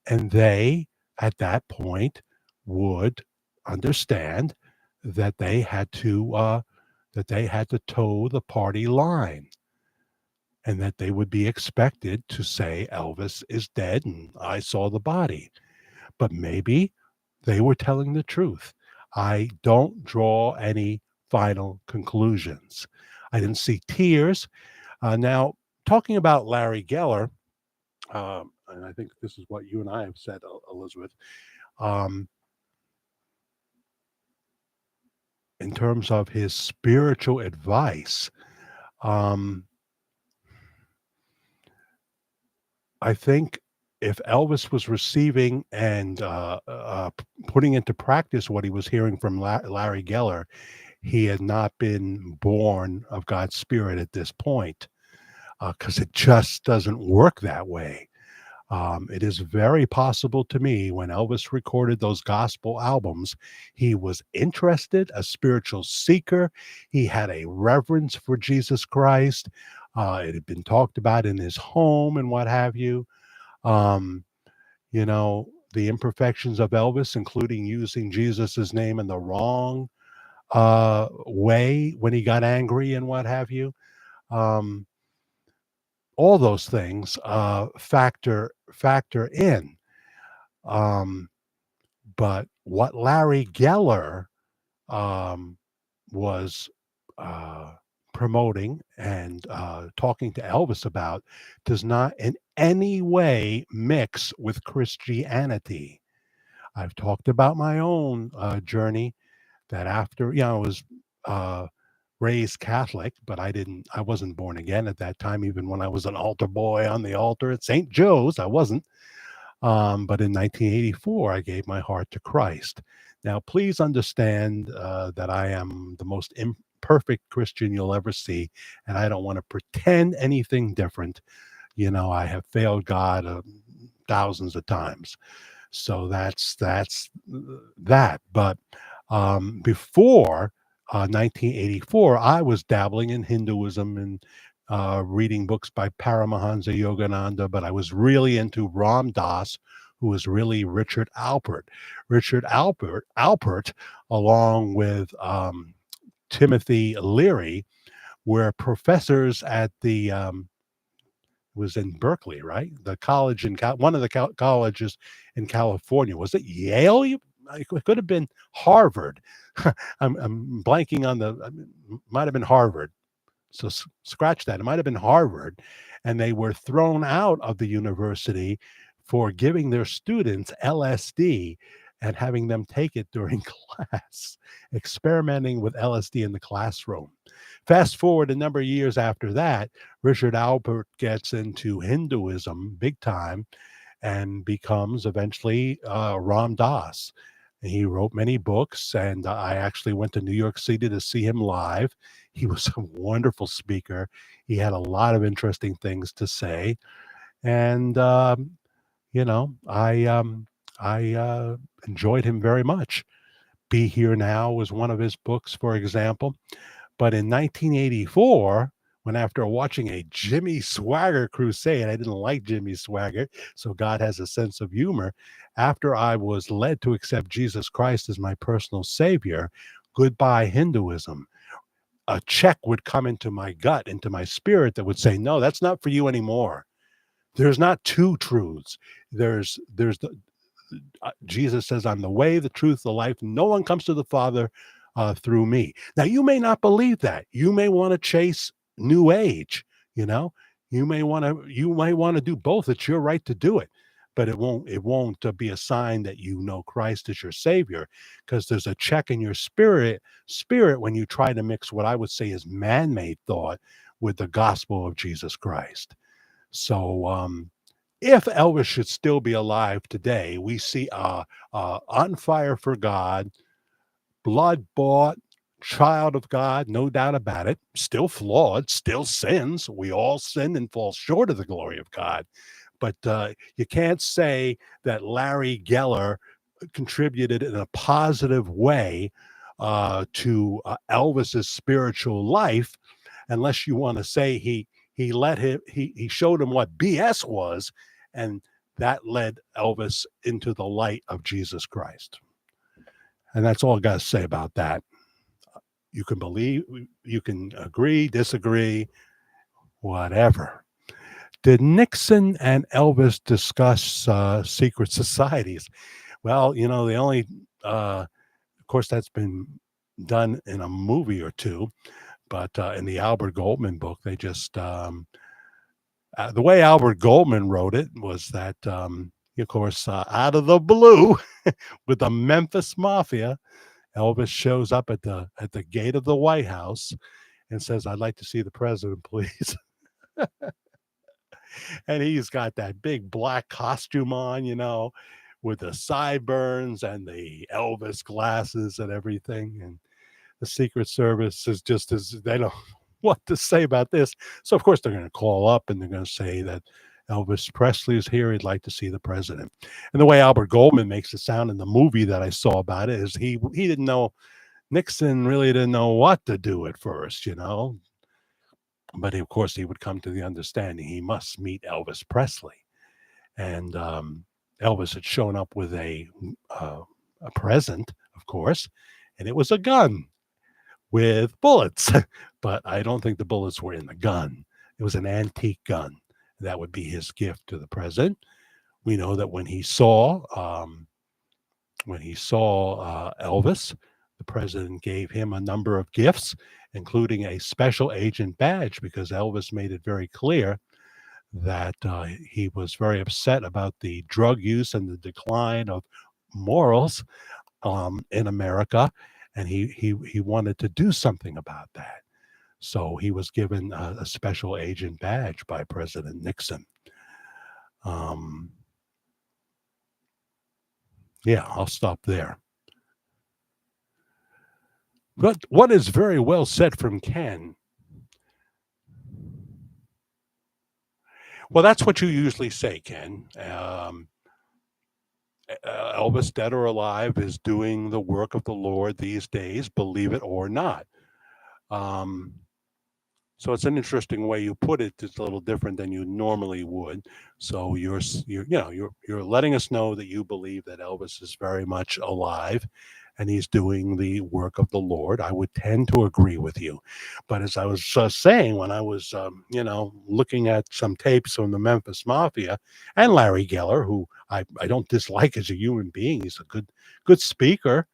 And they, at that point, would understand that they had to toe the party line, and that they would be expected to say Elvis is dead and I saw the body. But maybe they were telling the truth. I don't draw any final conclusions. I didn't see tears. Now, talking about Larry Geller, and I think this is what you and I have said, Elizabeth, um, in terms of his spiritual advice, um, I think if Elvis was receiving and putting into practice what he was hearing from Larry Geller, he had not been born of God's Spirit at this point, because it just doesn't work that way. It is very possible to me when Elvis recorded those gospel albums, he was interested, a spiritual seeker. He had a reverence for Jesus Christ. It had been talked about in his home and what have you. Um, the imperfections of Elvis, including using Jesus's name in the wrong way when he got angry and what have you. Um, all those things factor in. Um, but what Larry Geller um, was uh, promoting and talking to Elvis about does not in any way mix with Christianity. I've talked about my own journey that after, I was uh, raised Catholic, but I wasn't born again at that time, even when I was an altar boy on the altar at St. Joe's. I wasn't. But in 1984, I gave my heart to Christ. Now, please understand that I am the most imperfect Christian you'll ever see, and I don't want to pretend anything different. I have failed God thousands of times. So that's that. But before 1984, I was dabbling in Hinduism and reading books by Paramahansa Yogananda, but I was really into Ram Dass, who was really Richard Alpert. Richard Alpert, along with Timothy Leary, were professors at the was in Berkeley, right? The college in one of the colleges in California. Was it Yale? It could have been Harvard. I'm blanking on the. Might have been Harvard. So scratch that. It might have been Harvard, and they were thrown out of the university for giving their students LSD and having them take it during class, experimenting with LSD in the classroom. Fast forward a number of years after that, Richard Alpert gets into Hinduism big time and becomes eventually Ram Dass. He wrote many books, and I actually went to New York City to see him live. He was a wonderful speaker. He had a lot of interesting things to say, and I enjoyed him very much. Be Here Now was one of his books, for example. But in 1984, when after watching a Jimmy Swagger crusade, I didn't like Jimmy Swagger, so God has a sense of humor. After I was led to accept Jesus Christ as my personal savior, goodbye Hinduism. A check would come into my gut, into my spirit that would say, no, that's not for you anymore. There's not two truths. There's the Jesus says, I'm the way, the truth, the life. No one comes to the Father through me. Now, you may not believe that. You may want to chase New Age. You know, you may want to do both. It's your right to do it, but it won't be a sign that you know Christ is your Savior, because there's a check in your spirit when you try to mix what I would say is man-made thought with the gospel of Jesus Christ. So, if Elvis should still be alive today, we see on fire for God, blood bought, child of God, no doubt about it, still flawed, still sins. We all sin and fall short of the glory of God. But you can't say that Larry Geller contributed in a positive way to Elvis's spiritual life, unless you want to say he showed him what BS was, and that led Elvis into the light of Jesus Christ. And that's all I got to say about that. You can believe, you can agree, disagree, whatever. Did Nixon and Elvis discuss secret societies? Well, the only, of course, that's been done in a movie or two, but in the Albert Goldman book, they just, the way Albert Goldman wrote it was that, of course, out of the blue, with the Memphis Mafia, Elvis shows up at the gate of the White House and says, "I'd like to see the president, please." And he's got that big black costume on, with the sideburns and the Elvis glasses and everything. And the Secret Service is just as they don't know what to say about this. So of course they're going to call up and they're going to say that Elvis Presley is here. He'd like to see the president. And the way Albert Goldman makes it sound in the movie that I saw about it is he didn't know. Nixon really didn't know what to do at first, but of course he would come to the understanding he must meet Elvis Presley. And Elvis had shown up with a present, of course, and it was a gun with bullets. But I don't think the bullets were in the gun. It was an antique gun. That would be his gift to the president. We know that when he saw Elvis, the president gave him a number of gifts, including a special agent badge, because Elvis made it very clear that he was very upset about the drug use and the decline of morals in America, and he wanted to do something about that. So he was given a special agent badge by President Nixon. Um, yeah, I'll stop there. But what is very well said from Ken? Well, that's what you usually say, Ken. Elvis, dead or alive, is doing the work of the Lord these days, believe it or not. Um, So it's an interesting way you put it. It's a little different than you normally would. So you're letting us know that you believe that Elvis is very much alive, and he's doing the work of the Lord. I would tend to agree with you, but as I was saying when I was looking at some tapes from the Memphis Mafia and Larry Geller, who I don't dislike as a human being. He's a good speaker,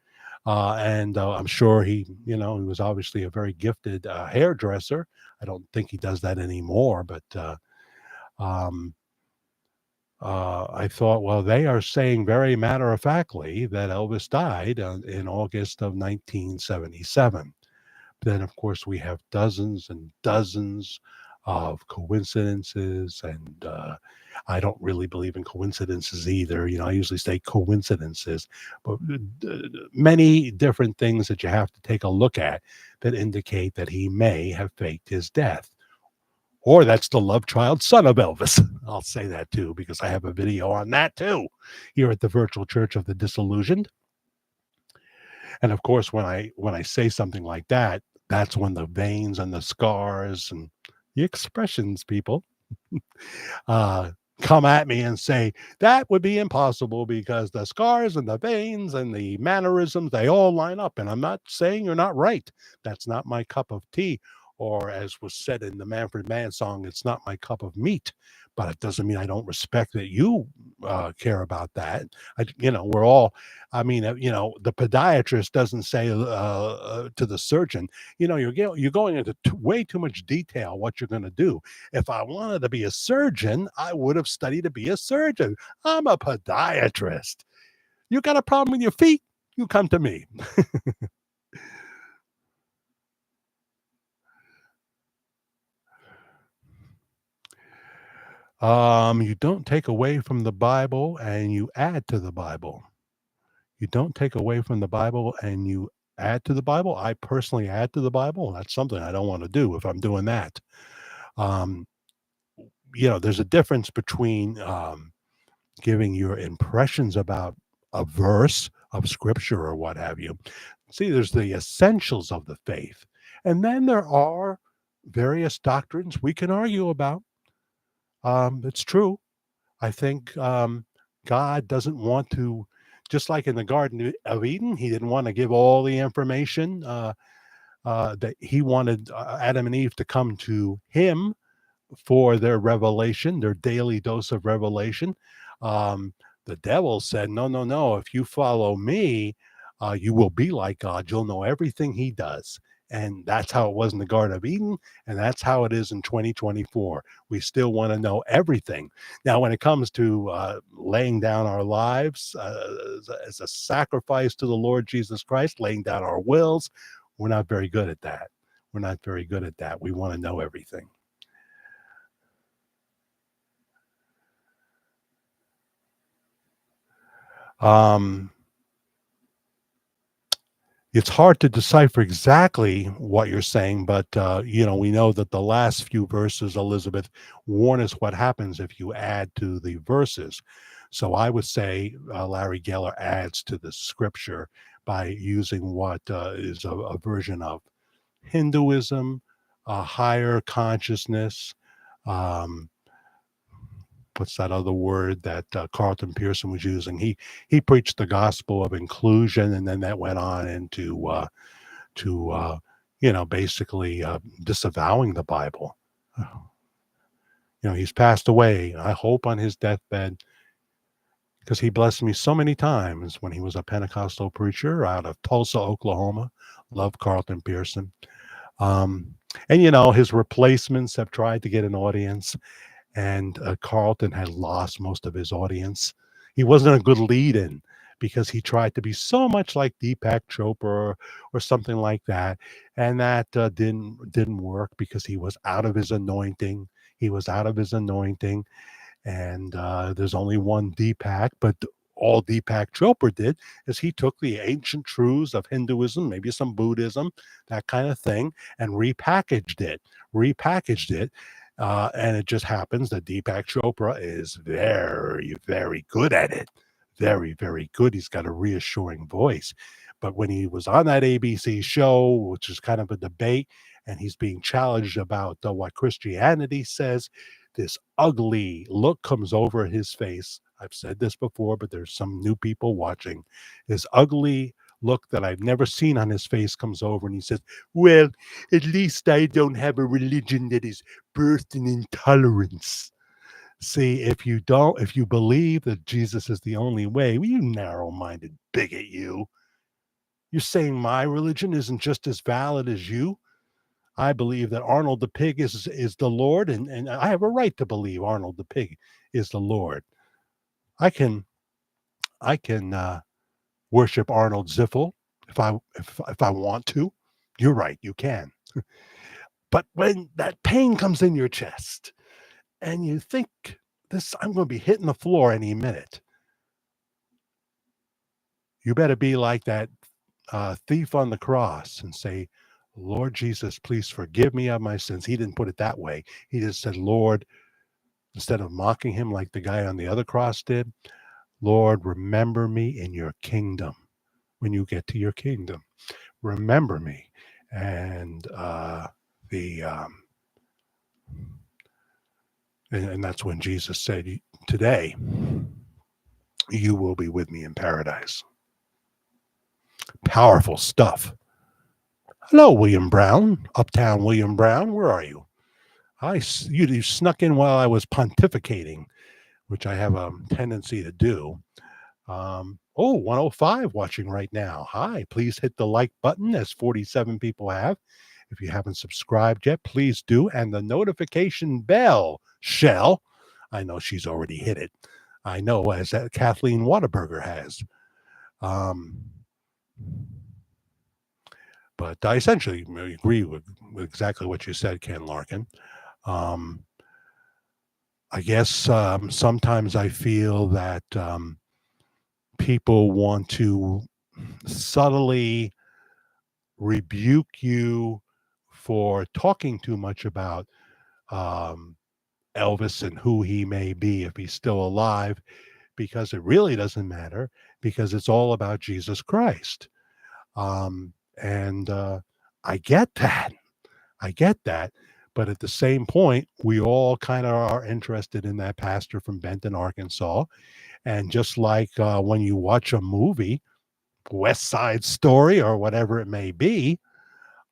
and I'm sure he was obviously a very gifted hairdresser. I don't think he does that anymore, but um, I thought, well, they are saying very matter of factly that Elvis died in August of 1977. Then, of course, we have dozens and dozens of coincidences, and I don't really believe in coincidences either. I usually say coincidences, but many different things that you have to take a look at that indicate that he may have faked his death. Or that's the love child son of Elvis. I'll say that too, because I have a video on that too here at the Virtual Church of the Disillusioned. And of course, when I say something like that, that's when the veins and the scars and the expressions, people, uh, come at me and say that would be impossible because the scars and the veins and the mannerisms, they all line up. And I'm not saying you're not right. That's not my cup of tea. Or as was said in the Manfred Mann song, it's not my cup of meat. But it doesn't mean I don't respect that you care about that. We're all, the podiatrist doesn't say to the surgeon, you're going into way too much detail what you're going to do. If I wanted to be a surgeon, I would have studied to be a surgeon. I'm a podiatrist. You got a problem with your feet? You come to me. You don't take away from the Bible and you add to the Bible. You don't take away from the Bible and you add to the Bible. I personally add to the Bible. That's something I don't want to do if I'm doing that. Um, there's a difference between giving your impressions about a verse of scripture or what have you. See, there's the essentials of the faith. And then there are various doctrines we can argue about. It's true. I think God doesn't want to, just like in the Garden of Eden, he didn't want to give all the information that he wanted Adam and Eve to come to him for their revelation, their daily dose of revelation. Um, the devil said, no, no, no. If you follow me, you will be like God. You'll know everything he does. And that's how it was in the Garden of Eden. And that's how it is in 2024. We still want to know everything. Now, when it comes to laying down our lives as a sacrifice to the Lord Jesus Christ, laying down our wills, we're not very good at that. We're not very good at that. We want to know everything. Um, it's hard to decipher exactly what you're saying, but we know that the last few verses, Elizabeth, warn us what happens if you add to the verses. So I would say Larry Geller adds to the scripture by using what is a version of Hinduism, a higher consciousness. Um, what's that other word that Carlton Pearson was using? He preached the gospel of inclusion, and then that went on into to basically disavowing the Bible. He's passed away. I hope on his deathbed, because he blessed me so many times when he was a Pentecostal preacher out of Tulsa, Oklahoma. Love Carlton Pearson. And his replacements have tried to get an audience, and Carlton had lost most of his audience. He wasn't a good lead-in because he tried to be so much like Deepak Chopra or something like that, and that didn't work because he was out of his anointing. He was out of his anointing, and there's only one Deepak, but all Deepak Chopra did is he took the ancient truths of Hinduism, maybe some Buddhism, that kind of thing, and repackaged it. And it just happens that Deepak Chopra is very, very good at it. Very, very good. He's got a reassuring voice. But when he was on that ABC show, which is kind of a debate, and he's being challenged about what Christianity says. This ugly look comes over his face. I've said this before, but there's some new people watching. This ugly look that I've never seen on his face comes over, and he says, "Well, at least I don't have a religion that is birthed in intolerance." See, if you believe that Jesus is the only way, well, you narrow-minded bigot, you. You're saying my religion isn't just as valid as you? I believe that Arnold the pig is the Lord, and I have a right to believe Arnold the pig is the Lord. I can worship Arnold Ziffel if I want to. You're right, you can. But when that pain comes in your chest and you think this, I'm going to be hitting the floor any minute, you better be like that thief on the cross and say, Lord Jesus, please forgive me of my sins. He didn't put it that way. He just said, Lord, instead of mocking him like the guy on the other cross did, Lord, remember me in your kingdom. When you get to your kingdom, remember me. And the and that's when Jesus said, today you will be with me in paradise. Powerful stuff. Hello, William Brown, Uptown William Brown. Where are you? You snuck in while I was pontificating, which I have a tendency to do. 105 watching right now. Hi, please hit the like button, as 47 people have. If you haven't subscribed yet, please do. And the notification bell, Shell. I know she's already hit it. I know, as Kathleen Whataburger has. But I essentially agree with exactly what you said, Ken Larkin. I guess sometimes I feel that people want to subtly rebuke you for talking too much about Elvis and who he may be if he's still alive, because it really doesn't matter, because it's all about Jesus Christ. And I get that. I get that. But at the same point, we all kind of are interested in that pastor from Benton, Arkansas. And just like when you watch a movie, West Side Story or whatever it may be,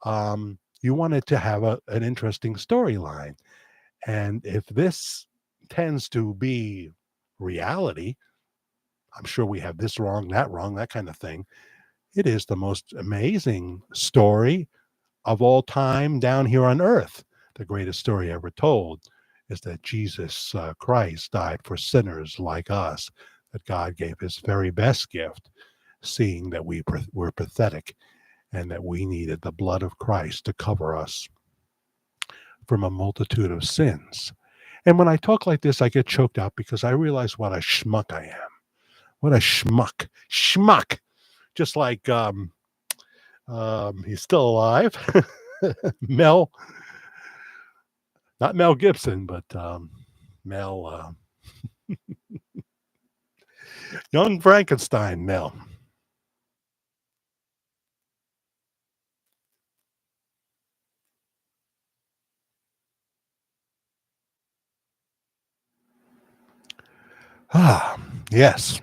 you want it to have an interesting storyline. And if this tends to be reality, I'm sure we have this wrong, that kind of thing. It is the most amazing story of all time down here on earth. The greatest story ever told is that Jesus Christ died for sinners like us, that God gave his very best gift, seeing that we were pathetic and that we needed the blood of Christ to cover us from a multitude of sins. And when I talk like this, I get choked up because I realize what a schmuck I am. What a schmuck. Schmuck. Just like he's still alive. Mel, not Mel Gibson, but Mel, Young Frankenstein, Mel. Yes.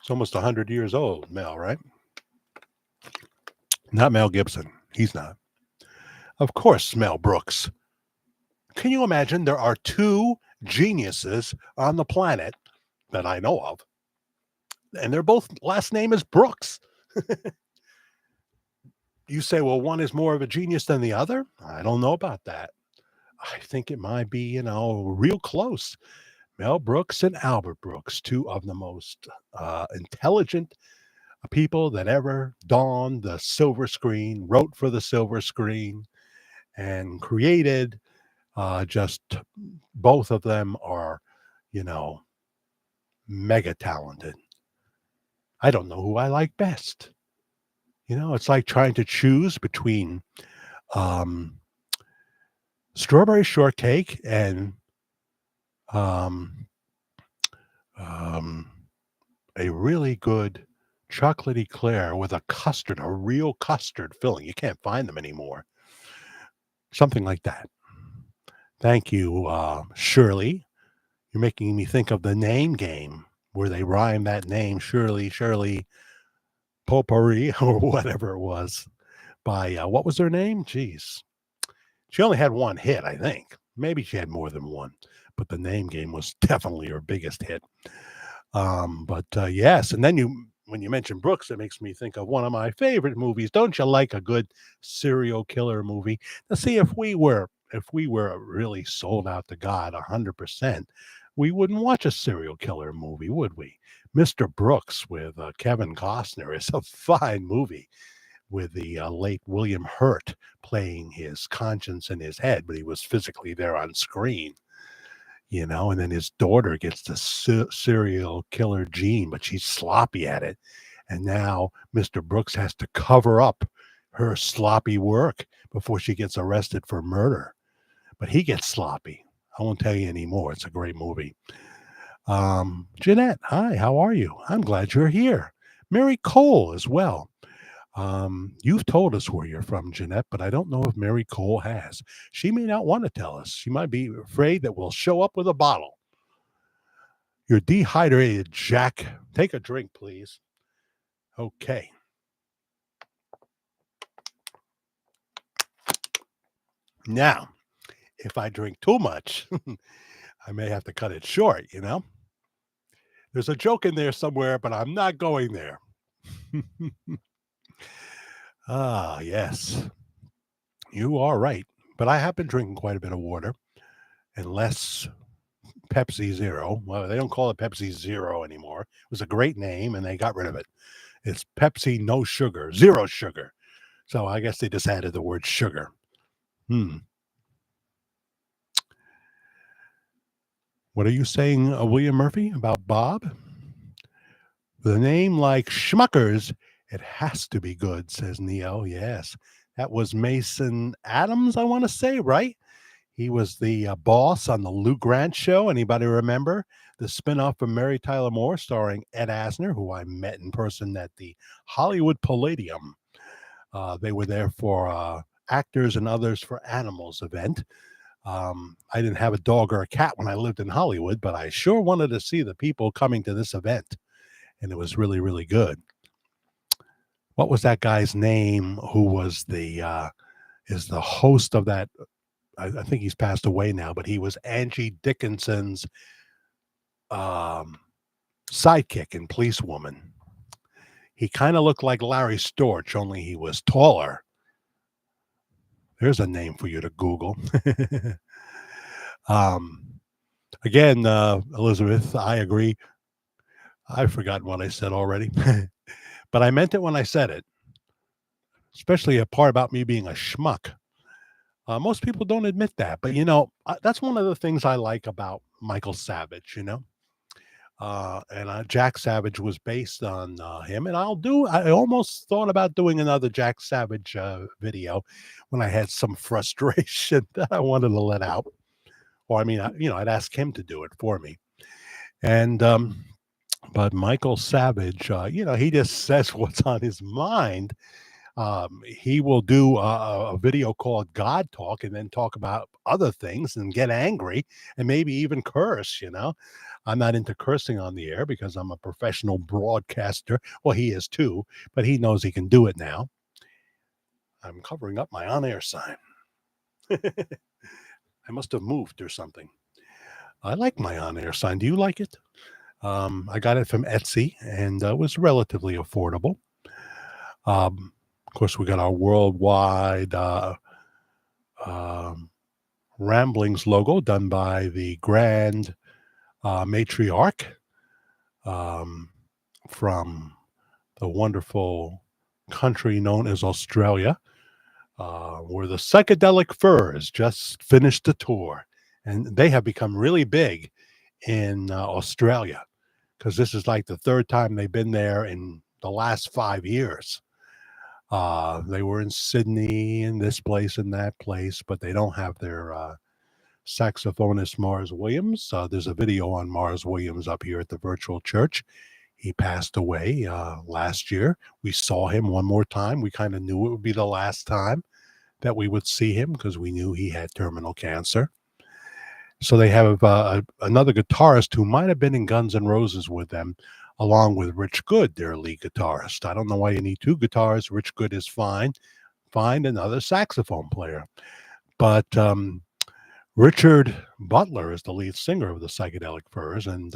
He's almost 100 years old, Mel, right? Not Mel Gibson. He's not. Of course, Mel Brooks. Can you imagine there are two geniuses on the planet that I know of, and their both last name is Brooks? You say, well, one is more of a genius than the other? I don't know about that. I think it might be, real close. Mel Brooks and Albert Brooks, two of the most intelligent people that ever donned the silver screen, wrote for the silver screen, and created. Just both of them are, mega talented. I don't know who I like best. It's like trying to choose between strawberry shortcake and um, a really good chocolate eclair with a custard, a real custard filling. You can't find them anymore. Something like that. Thank you, Shirley. You're making me think of the name game where they rhyme that name, Shirley Potpourri, or whatever it was, by what was her name? Jeez. She only had one hit, I think. Maybe she had more than one, but the name game was definitely her biggest hit. But yes, and then when you mention Brooks, it makes me think of one of my favorite movies. Don't you like a good serial killer movie? Now, see, if we were really sold out to God 100%, we wouldn't watch a serial killer movie, would we? Mr. Brooks with Kevin Costner is a fine movie with the late William Hurt playing his conscience in his head, but he was physically there on screen, and then his daughter gets the serial killer gene, but she's sloppy at it. And now Mr. Brooks has to cover up her sloppy work before she gets arrested for murder. But he gets sloppy. I won't tell you anymore. It's a great movie. Jeanette, hi, how are you? I'm glad you're here. Mary Cole as well. You've told us where you're from, Jeanette, but I don't know if Mary Cole has. She may not want to tell us. She might be afraid that we'll show up with a bottle. You're dehydrated, Jack. Take a drink, please. Okay. Now, if I drink too much, I may have to cut it short. There's a joke in there somewhere, but I'm not going there. Yes. You are right. But I have been drinking quite a bit of water and less Pepsi Zero. Well, they don't call it Pepsi Zero anymore. It was a great name and they got rid of it. It's Pepsi No Sugar, Zero Sugar. So I guess they just added the word sugar. What are you saying, William Murphy, about Bob? The name like Schmuckers, it has to be good, says Neo. Yes. That was Mason Adams, I want to say, right? He was the boss on the Lou Grant Show. Anybody remember the spinoff from Mary Tyler Moore starring Ed Asner, who I met in person at the Hollywood Palladium. They were there for Actors and Others for Animals event. I didn't have a dog or a cat when I lived in Hollywood, but I sure wanted to see the people coming to this event. And it was really, really good. What was that guy's name who was is the host of that? I think he's passed away now, but he was Angie Dickinson's sidekick in Policewoman. He kind of looked like Larry Storch, only he was taller. There's a name for you to Google. Again, Elizabeth, I agree. I've forgotten what I said already, but I meant it when I said it, especially a part about me being a schmuck. Most people don't admit that, but that's one of the things I like about Michael Savage, and Jack Savage was based on him. And I almost thought about doing another Jack Savage video when I had some frustration that I wanted to let out. Or, I mean, I'd ask him to do it for me. And, but Michael Savage, he just says what's on his mind. He will do a video called God Talk and then talk about other things and get angry and maybe even curse. I'm not into cursing on the air because I'm a professional broadcaster. Well, he is too, but he knows he can do it now. I'm covering up my on-air sign. I must have moved or something. I like my on-air sign. Do you like it? I got it from Etsy and it was relatively affordable. Of course, we got our worldwide Ramblings logo done by the Grand Matriarch from the wonderful country known as Australia, where the Psychedelic Furs just finished the tour. And they have become really big in Australia because this is like the third time they've been there in the last 5 years. They were in Sydney and this place and that place, but they don't have their saxophonist Mars Williams. There's a video on Mars Williams up here at the virtual church. He passed away last year. We saw him one more time. We kind of knew it would be the last time that we would see him because we knew he had terminal cancer. So they have another guitarist who might have been in Guns N' Roses with them, along with Rich Good, their lead guitarist. I don't know why you need two guitars. Rich Good is fine. Find another saxophone player. But Richard Butler is the lead singer of the Psychedelic Furs. And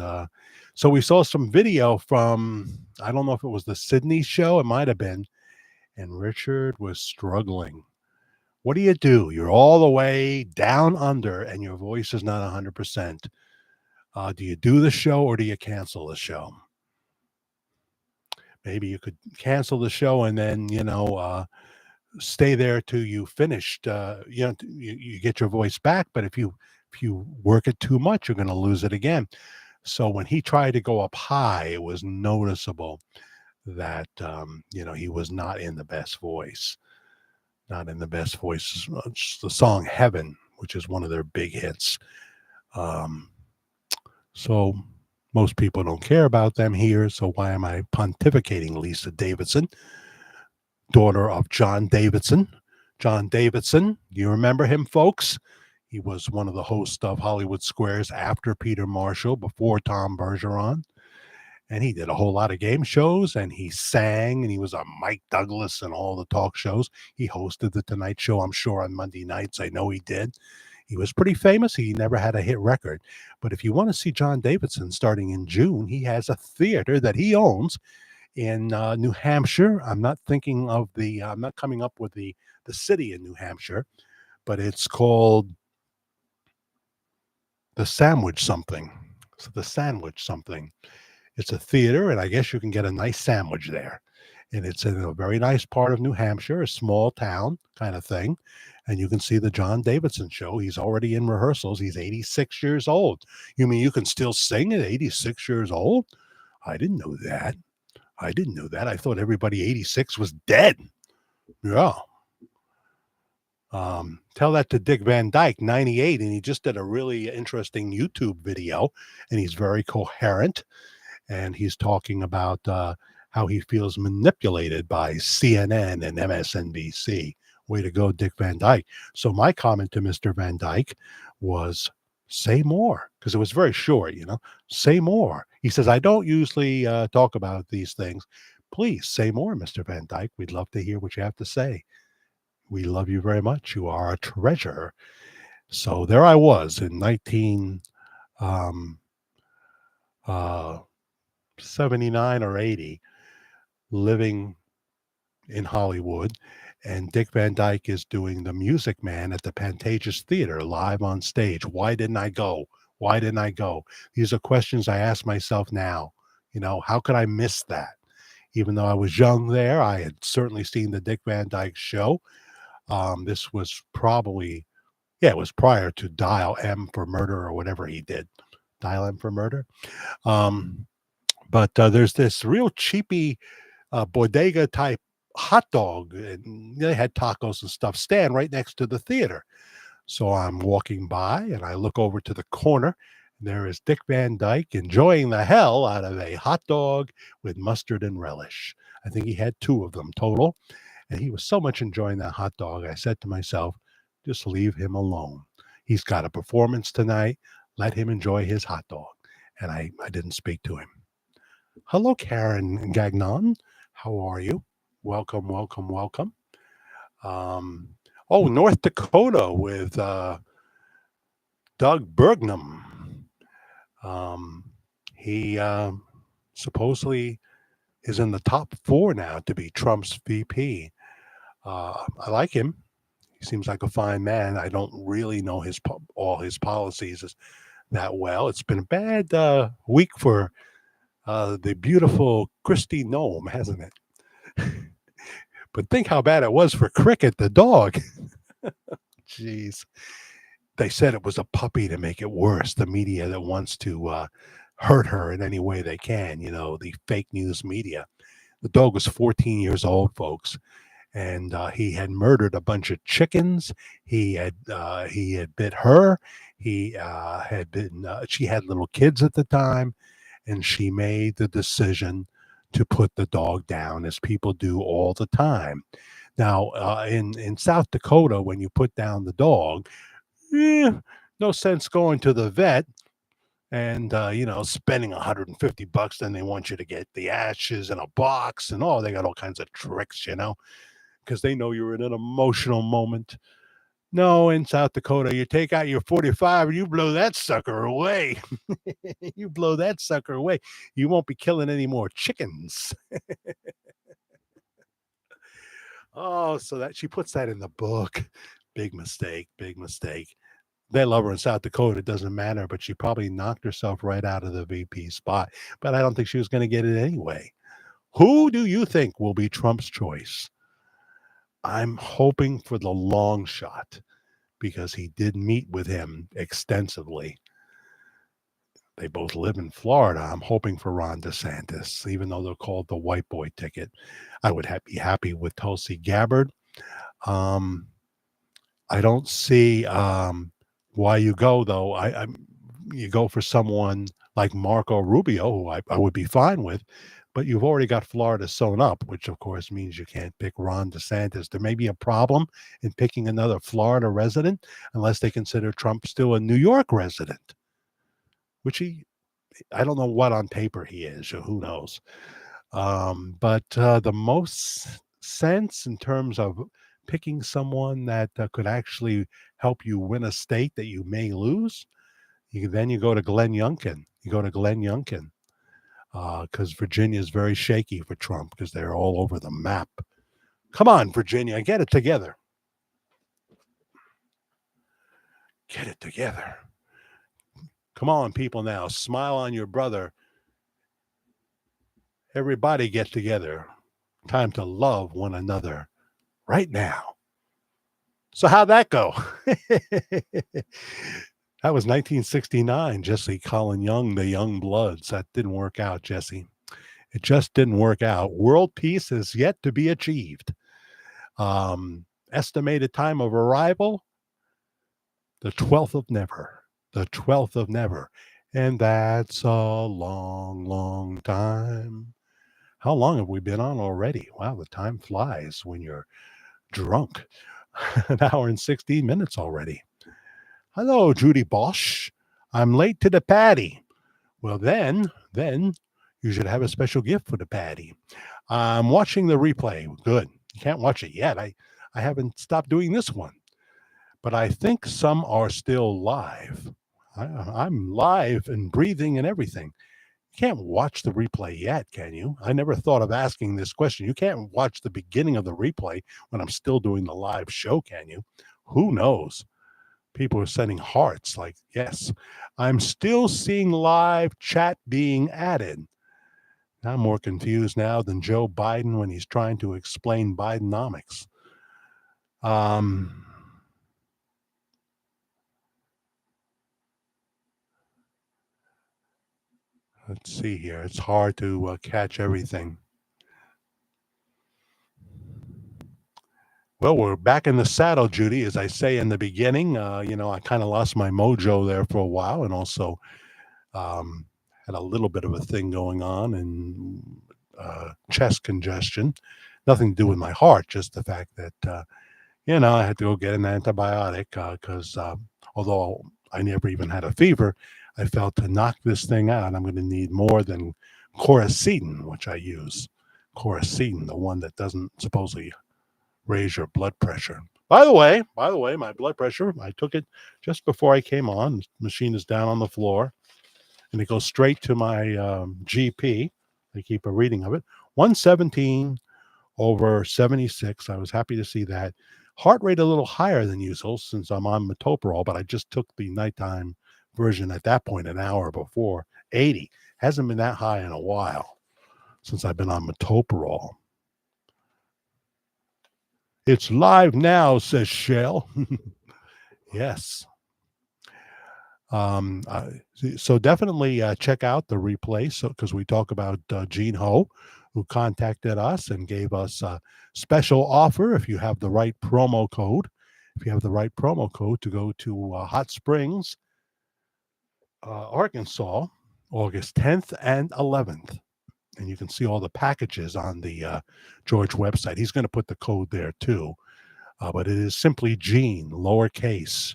so we saw some video from, I don't know if it was the Sydney show, it might have been. And Richard was struggling. What do? You're all the way down under and your voice is not 100%. Do you do the show or do you cancel the show? Maybe you could cancel the show and then, stay there till you finished. You get your voice back, but if you work it too much, you're going to lose it again. So when he tried to go up high, it was noticeable that he was not in the best voice. Not in the best voice. It's the song "Heaven," which is one of their big hits. So most people don't care about them here. So why am I pontificating Lisa Davidson, daughter of John Davidson? John Davidson, you remember him, folks? He was one of the hosts of Hollywood Squares after Peter Marshall, before Tom Bergeron. And he did a whole lot of game shows, and he sang, and he was on Mike Douglas and all the talk shows. He hosted The Tonight Show, I'm sure, on Monday nights. I know he did. He was pretty famous. He never had a hit record. But if you want to see John Davidson starting in June, he has a theater that he owns in New Hampshire. I'm not coming up with the city in New Hampshire, but it's called the Sandwich something. So the Sandwich something. It's a theater, and I guess you can get a nice sandwich there. And it's in a very nice part of New Hampshire, a small town kind of thing. And you can see the John Davidson show. He's already in rehearsals. He's 86 years old. You mean you can still sing at 86 years old? I didn't know that. I thought everybody 86 was dead. Yeah. Tell that to Dick Van Dyke, 98, and he just did a really interesting YouTube video, and he's very coherent. And he's talking about how he feels manipulated by CNN and MSNBC. Way to go, Dick Van Dyke. So my comment to Mr. Van Dyke was, say more, because it was very short, say more. He says, I don't usually talk about these things. Please say more, Mr. Van Dyke. We'd love to hear what you have to say. We love you very much. You are a treasure. So there I was in 1979 or 80, living in Hollywood, and Dick Van Dyke is doing The Music Man at the Pantages Theater live on stage. Why didn't I go? These are questions I ask myself now. How could I miss that? Even though I was young there, I had certainly seen the Dick Van Dyke show. This was probably, it was prior to Dial M for Murder or whatever he did. Dial M for Murder. But there's this real cheapy bodega type hot dog, and they had tacos and stuff, stand right next to the theater. So I'm walking by and I look over to the corner. And there is Dick Van Dyke enjoying the hell out of a hot dog with mustard and relish. I think he had 2 of them total. And he was so much enjoying that hot dog. I said to myself, just leave him alone. He's got a performance tonight. Let him enjoy his hot dog. And I didn't speak to him. Hello, Karen Gagnon. How are you? Welcome. North Dakota with Doug Bergnam. He supposedly is in the top 4 now to be Trump's VP. I like him. He seems like a fine man. I don't really know all his policies that well. It's been a bad week for the beautiful Christy Nome, hasn't it? But think how bad it was for Cricket, the dog. Jeez. They said it was a puppy to make it worse. The media that wants to hurt her in any way they can, the fake news media. The dog was 14 years old, folks. And he had murdered a bunch of chickens. He had bit her. She had little kids at the time. and she made the decision to put the dog down, as people do all the time. Now, in South Dakota, when you put down the dog, eh, no sense going to the vet and spending $150. Then they want you to get the ashes in a box, and they got all kinds of tricks, because they know you're in an emotional moment. No, in South Dakota, you take out your 45 and you blow that sucker away. You blow that sucker away. You won't be killing any more chickens. Oh, so that she puts that in the book. Big mistake, big mistake. They love her in South Dakota. It doesn't matter, but she probably knocked herself right out of the VP spot. But I don't think she was going to get it anyway. Who do you think will be Trump's choice? I'm hoping for the long shot because he did meet with him extensively. They both live in Florida. I'm hoping for Ron DeSantis, even though they're called the white boy ticket. I would be happy with Tulsi Gabbard. Um, I don't see why you go though. You go for someone like Marco Rubio, who I would be fine with, but you've already got Florida sewn up, which of course means you can't pick Ron DeSantis. There may be a problem in picking another Florida resident unless they consider Trump still a New York resident, which I don't know what on paper he is, or who knows. But the most sense in terms of picking someone that could actually help you win a state that you may lose, then you go to Glenn Youngkin. You go to Glenn Youngkin because Virginia is very shaky for Trump because they're all over the map. Come on, Virginia, get it together. Get it together. Come on, people now. Smile on your brother. Everybody get together. Time to love one another right now. So how'd that go? That was 1969, Jesse Colin Young, the Young Bloods. That didn't work out, Jesse. It just didn't work out. World peace is yet to be achieved. Estimated time of arrival, the 12th of never. The 12th of never. And that's a long, long time. How long have we been on already? Wow, the time flies when you're drunk. An hour and 16 minutes already. Hello, Judy Bosch. I'm late to the patty. Well, then you should have a special gift for the patty. I'm watching the replay. Good. You can't watch it yet. I haven't stopped doing this one. But I think some are still live. I'm live and breathing and everything. You can't watch the replay yet, can you? I never thought of asking this question. You can't watch the beginning of the replay when I'm still doing the live show, can you? Who knows? People are sending hearts like, yes. I'm still seeing live chat being added. I'm more confused now than Joe Biden when he's trying to explain Bidenomics. Let's see here. It's hard to catch everything. Well, we're back in the saddle, Judy. As I say in the beginning, I kind of lost my mojo there for a while, and also had a little bit of a thing going on and chest congestion. Nothing to do with my heart, just the fact that, I had to go get an antibiotic because although I never even had a fever, I felt to knock this thing out, I'm going to need more than Coracetin, which I use. Coracetin, the one that doesn't supposedly raise your blood pressure. By the way, my blood pressure, I took it just before I came on. The machine is down on the floor, and it goes straight to my GP. I keep a reading of it. 117 over 76. I was happy to see that. Heart rate a little higher than usual since I'm on metoprolol, but I just took the nighttime version at that point an hour before. 80. Hasn't been that high in a while since I've been on metoprolol. It's live now, says Shell. Yes. So definitely check out the replay. So because we talk about Gene Ho, who contacted us and gave us a special offer if you have the right promo code. If you have the right promo code to go to Hot Springs, Arkansas, August 10th and 11th. And you can see all the packages on the George website. He's going to put the code there too. But it is simply Gene, lowercase,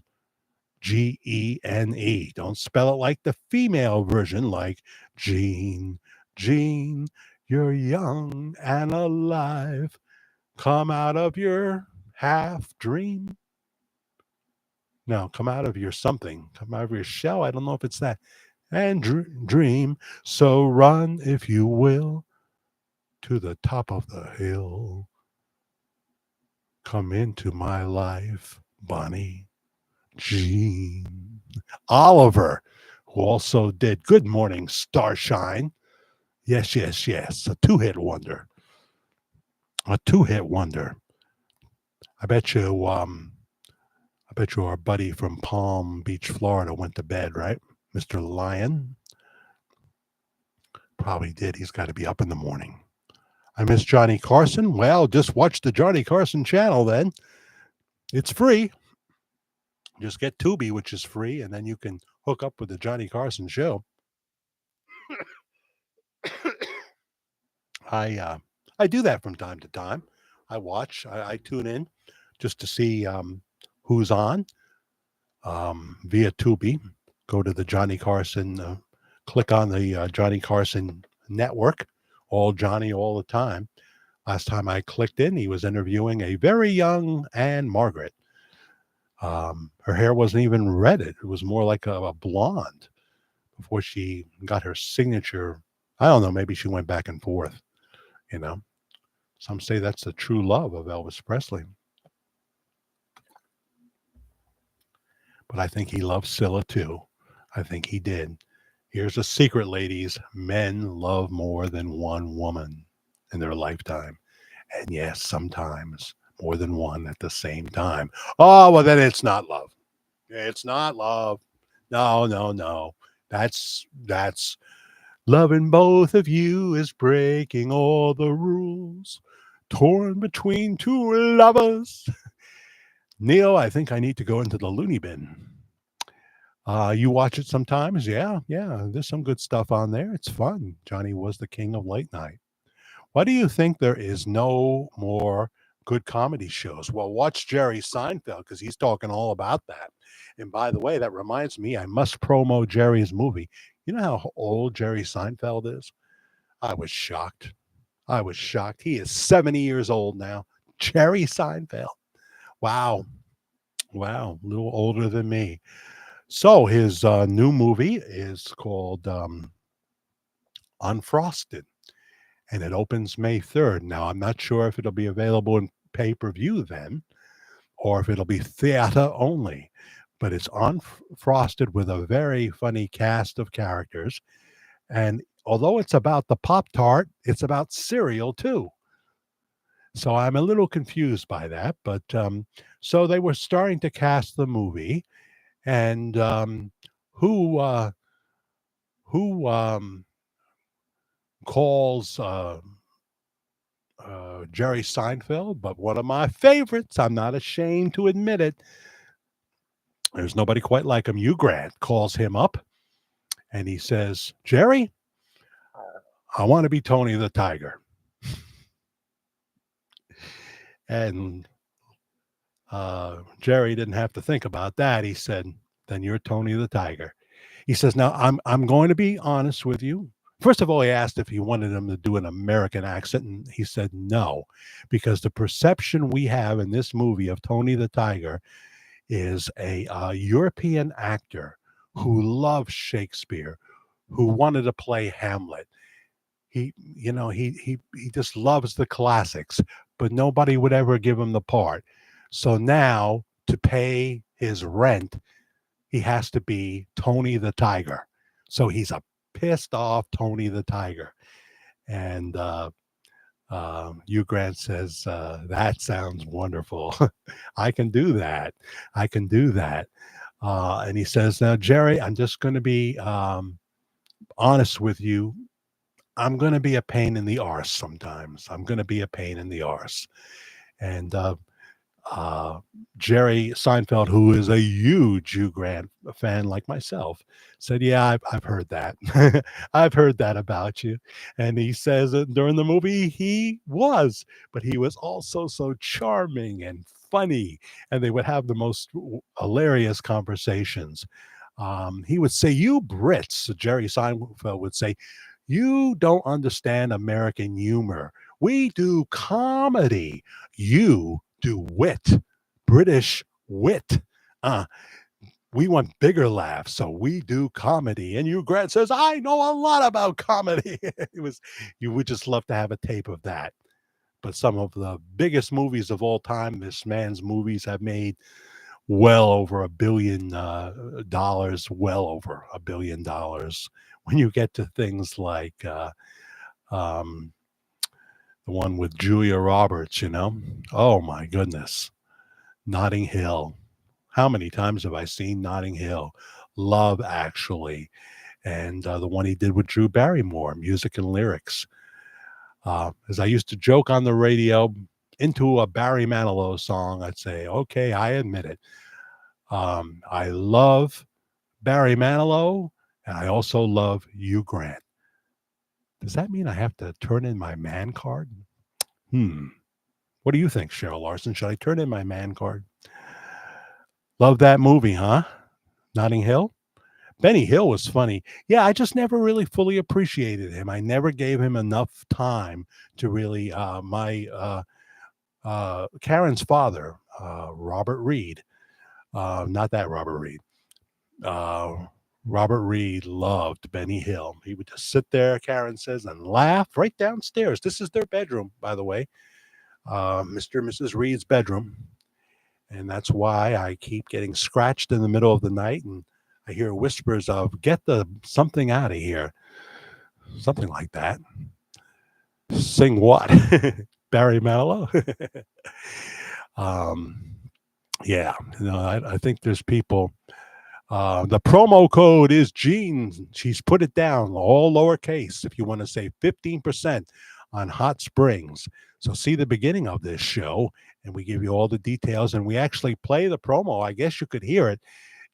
Gene. Don't spell it like the female version, like Gene, Gene, you're young and alive. Come out of your half dream. No, come out of your something. Come out of your shell. I don't know if it's that. And dream. So run, if you will, to the top of the hill. Come into my life, Bonnie, Jean. Oliver, who also did Good Morning Starshine. Yes, yes, yes. A two-hit wonder. A two-hit wonder. I bet you our buddy from Palm Beach, Florida went to bed, right? Mr. Lyon probably did. He's got to be up in the morning. I miss Johnny Carson. Well, just watch the Johnny Carson channel then. It's free. Just get Tubi, which is free, and then you can hook up with the Johnny Carson show. I do that from time to time. I watch. I tune in just to see who's on via Tubi. Go to the Johnny Carson. Click on the Johnny Carson network. All Johnny all the time. Last time I clicked in, he was interviewing a very young Anne Margaret. Her hair wasn't even red. It was more like a blonde before she got her signature. I don't know. Maybe she went back and forth. You know, some say that's the true love of Elvis Presley. But I think he loved Scylla too. I think he did. Here's a secret, ladies. Men love more than one woman in their lifetime. And yes, sometimes more than one at the same time. Oh, well, then it's not love. It's not love. No, no, no. That's loving both of you is breaking all the rules. Torn between two lovers. Neil, I think I need to go into the loony bin. You watch it sometimes? Yeah, yeah. There's some good stuff on there. It's fun. Johnny was the king of late night. Why do you think there is no more good comedy shows? Well, watch Jerry Seinfeld because he's talking all about that. And by the way, that reminds me, I must promo Jerry's movie. You know how old Jerry Seinfeld is? I was shocked. I was shocked. He is 70 years old now. Jerry Seinfeld. Wow. Wow. A little older than me. So his new movie is called Unfrosted, and it opens May 3rd. Now, I'm not sure if it'll be available in pay-per-view then or if it'll be theater only, but it's Unfrosted with a very funny cast of characters. And although it's about the Pop-Tart, it's about cereal too. So I'm a little confused by that. But so they were starting to cast the movie, and who who calls Jerry Seinfeld, but one of my favorites. I'm not ashamed to admit it. There's nobody quite like him. Hugh Grant calls him up, and he says, "Jerry, I want to be Tony the Tiger." And Jerry didn't have to think about that. He said, "Then you're Tony the Tiger." He says, "Now I'm going to be honest with you." First of all, he asked if he wanted him to do an American accent, and he said no, because the perception we have in this movie of Tony the Tiger is a European actor who loves Shakespeare, who wanted to play Hamlet. He just loves the classics, but nobody would ever give him the part. So now to pay his rent, he has to be Tony the Tiger. So he's a pissed off Tony the Tiger. And Hugh Grant says, that sounds wonderful. I can do that. I can do that. And he says, now, Jerry, I'm just going to be honest with you. I'm going to be a pain in the arse sometimes. I'm going to be a pain in the arse. And Uh, Jerry Seinfeld, who is a huge Hugh Grant fan like myself, said, "Yeah, I've heard that. I've heard that about you." And he says that during the movie he was, but he was also so charming and funny, and they would have the most hilarious conversations. He would say, "You Brits," Jerry Seinfeld would say, "you don't understand American humor. We do comedy. You do wit, British wit. Uh, we want bigger laughs, so we do comedy." And Hugh Grant says, "I know a lot about comedy." It was, you would just love to have a tape of that. But some of the biggest movies of all time, this man's movies have made well over $1 billion, well over $1 billion. When you get to things like um, the one with Julia Roberts, oh my goodness, Notting Hill. How many times have I seen Notting Hill? Love Actually, and the one he did with Drew Barrymore, Music and Lyrics. As I used to joke on the radio, into a Barry Manilow song, I'd say, "Okay, I admit it. I love Barry Manilow, and I also love Hugh Grant." Does that mean I have to turn in my man card? Hmm. What do you think, Cheryl Larson? Should I turn in my man card? Love that movie, huh? Notting Hill? Benny Hill was funny. Yeah, I just never really fully appreciated him. I never gave him enough time to really. Karen's father, Robert Reed, not that Robert Reed. Uh, Robert Reed loved Benny Hill. He would just sit there, Karen says, and laugh right downstairs. This is their bedroom, by the way, Mr. and Mrs. Reed's bedroom. And that's why I keep getting scratched in the middle of the night, and I hear whispers of, "Get the something out of here." Something like that. Sing what? Barry Manilow? um, yeah, I think there's people. The promo code is Jeans. She's put it down, all lowercase, if you want to save 15% on Hot Springs. So see the beginning of this show, and we give you all the details, and we actually play the promo. I guess you could hear it.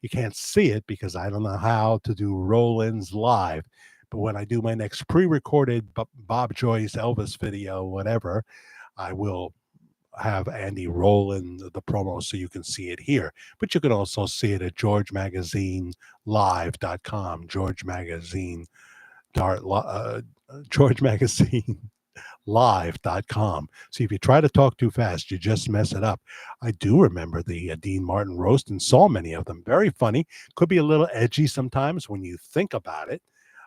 You can't see it because I don't know how to do roll-ins live. But when I do my next pre-recorded Bob Joyce Elvis video, whatever, I will have Andy roll in the promo so you can see it here. But you can also see it at georgemagazinelive.com, George Magazine live.com. See, if you try to talk too fast, you just mess it up. I do remember the Dean Martin roast and saw many of them. Very funny. Could be a little edgy sometimes when you think about it.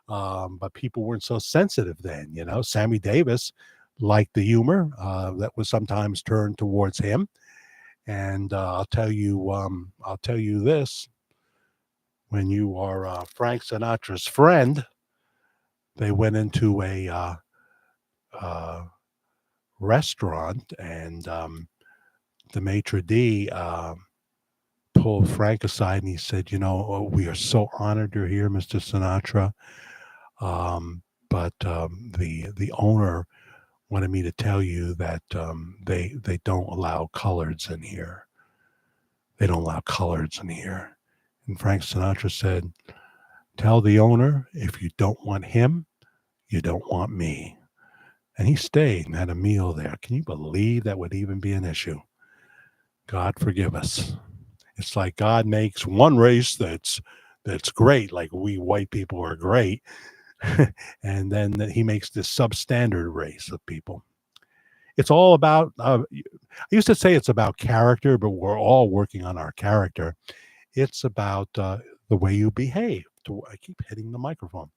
But people weren't so sensitive then. Sammy Davis liked the humor that was sometimes turned towards him. And I'll tell you this: when you are Frank Sinatra's friend, they went into a restaurant, and the maitre d' pulled Frank aside, and he said, "We are so honored you're here, Mr. Sinatra, but the owner wanted me to tell you that they don't allow coloreds in here. They don't allow coloreds in here." And Frank Sinatra said, "Tell the owner, if you don't want him, you don't want me." And he stayed and had a meal there. Can you believe that would even be an issue? God forgive us. It's like God makes one race that's great, like we white people are great, and then he makes this substandard race of people. It's all about, I used to say it's about character, but we're all working on our character. It's about the way you behave. I keep hitting the microphone.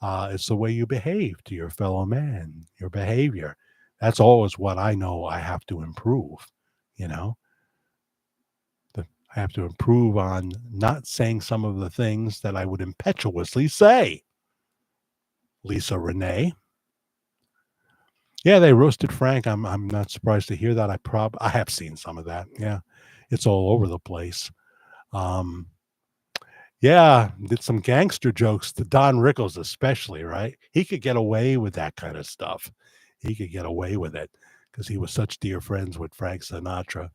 It's the way you behave to your fellow man, your behavior. That's always what I know I have to improve. You know, I have to improve on not saying some of the things that I would impetuously say. Lisa Renee. Yeah, they roasted Frank. I'm not surprised to hear that. I have seen some of that. Yeah, it's all over the place. Um, yeah, did some gangster jokes to Don Rickles, especially. Right, he could get away with that kind of stuff. He could get away with it because he was such dear friends with Frank Sinatra.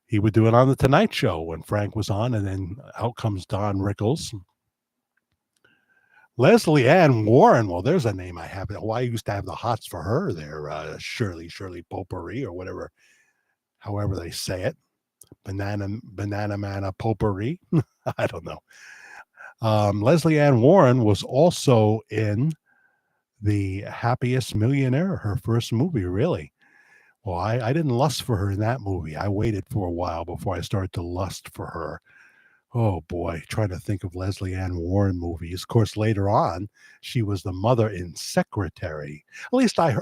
He would do it on the Tonight Show when Frank was on, and then out comes Don Rickles. Leslie Ann Warren. Well, there's a name I have. Well, I used to have the hots for her there. Shirley Potpourri or whatever, however they say it. Banana Manna Potpourri. I don't know. Leslie Ann Warren was also in The Happiest Millionaire, her first movie, really. Well, I didn't lust for her in that movie. I waited for a while before I started to lust for her. Oh boy, trying to think of Leslie Ann Warren movies. Of course, later on, she was the mother in Secretary. At least I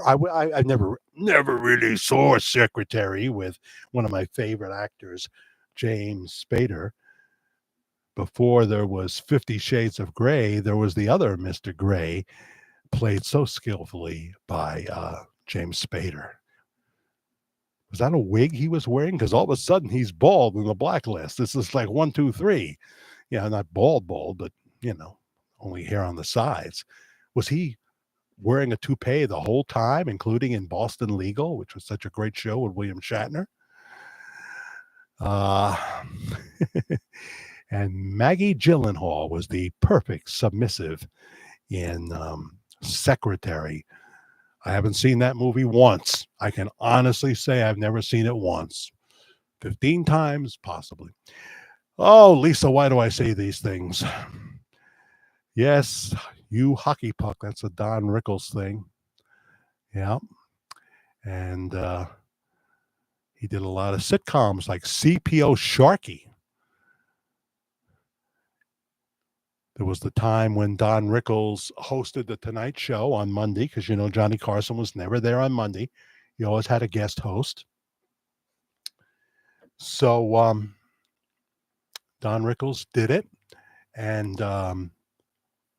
never really saw Secretary with one of my favorite actors, James Spader. Before there was 50 Shades of Grey, there was the other Mr. Grey, played so skillfully by James Spader. Was that a wig he was wearing? Because all of a sudden he's bald in the blacklist. This is like 1, 2, 3. Yeah, not bald, but only hair on the sides. Was he wearing a toupee the whole time, including in Boston Legal, which was such a great show with William Shatner? And Maggie Gyllenhaal was the perfect submissive in Secretary. I haven't seen that movie once. I can honestly say I've never seen it once. 15 times, possibly. Oh, Lisa, why do I say these things? Yes, you hockey puck. That's a Don Rickles thing. Yeah. And he did a lot of sitcoms like CPO Sharky. There was the time when Don Rickles hosted the Tonight Show on Monday because, Johnny Carson was never there on Monday. He always had a guest host. So Don Rickles did it and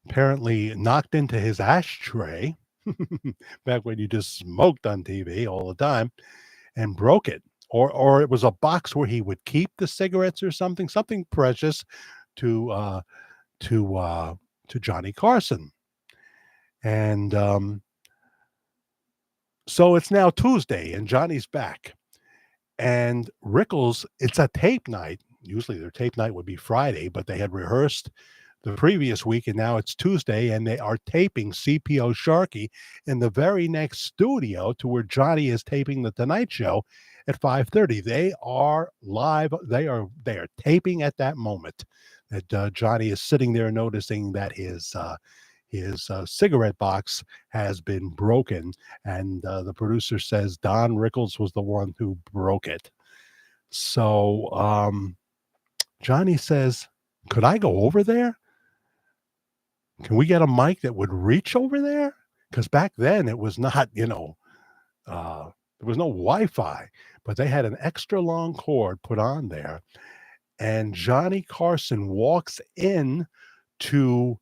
apparently knocked into his ashtray back when you just smoked on TV all the time and broke it. Or it was a box where he would keep the cigarettes or something precious to Johnny Carson. And so it's now Tuesday and Johnny's back. And Rickles, it's a tape night. Usually their tape night would be Friday, but they had rehearsed the previous week and now it's Tuesday and they are taping CPO Sharky in the very next studio to where Johnny is taping the Tonight Show at 5:30. They are live. They are taping at that moment that Johnny is sitting there noticing that his cigarette box has been broken. And the producer says Don Rickles was the one who broke it. So Johnny says, could I go over there? Can we get a mic that would reach over there? Because back then it was not, there was no Wi-Fi, but they had an extra long cord put on there. And Johnny Carson walks in to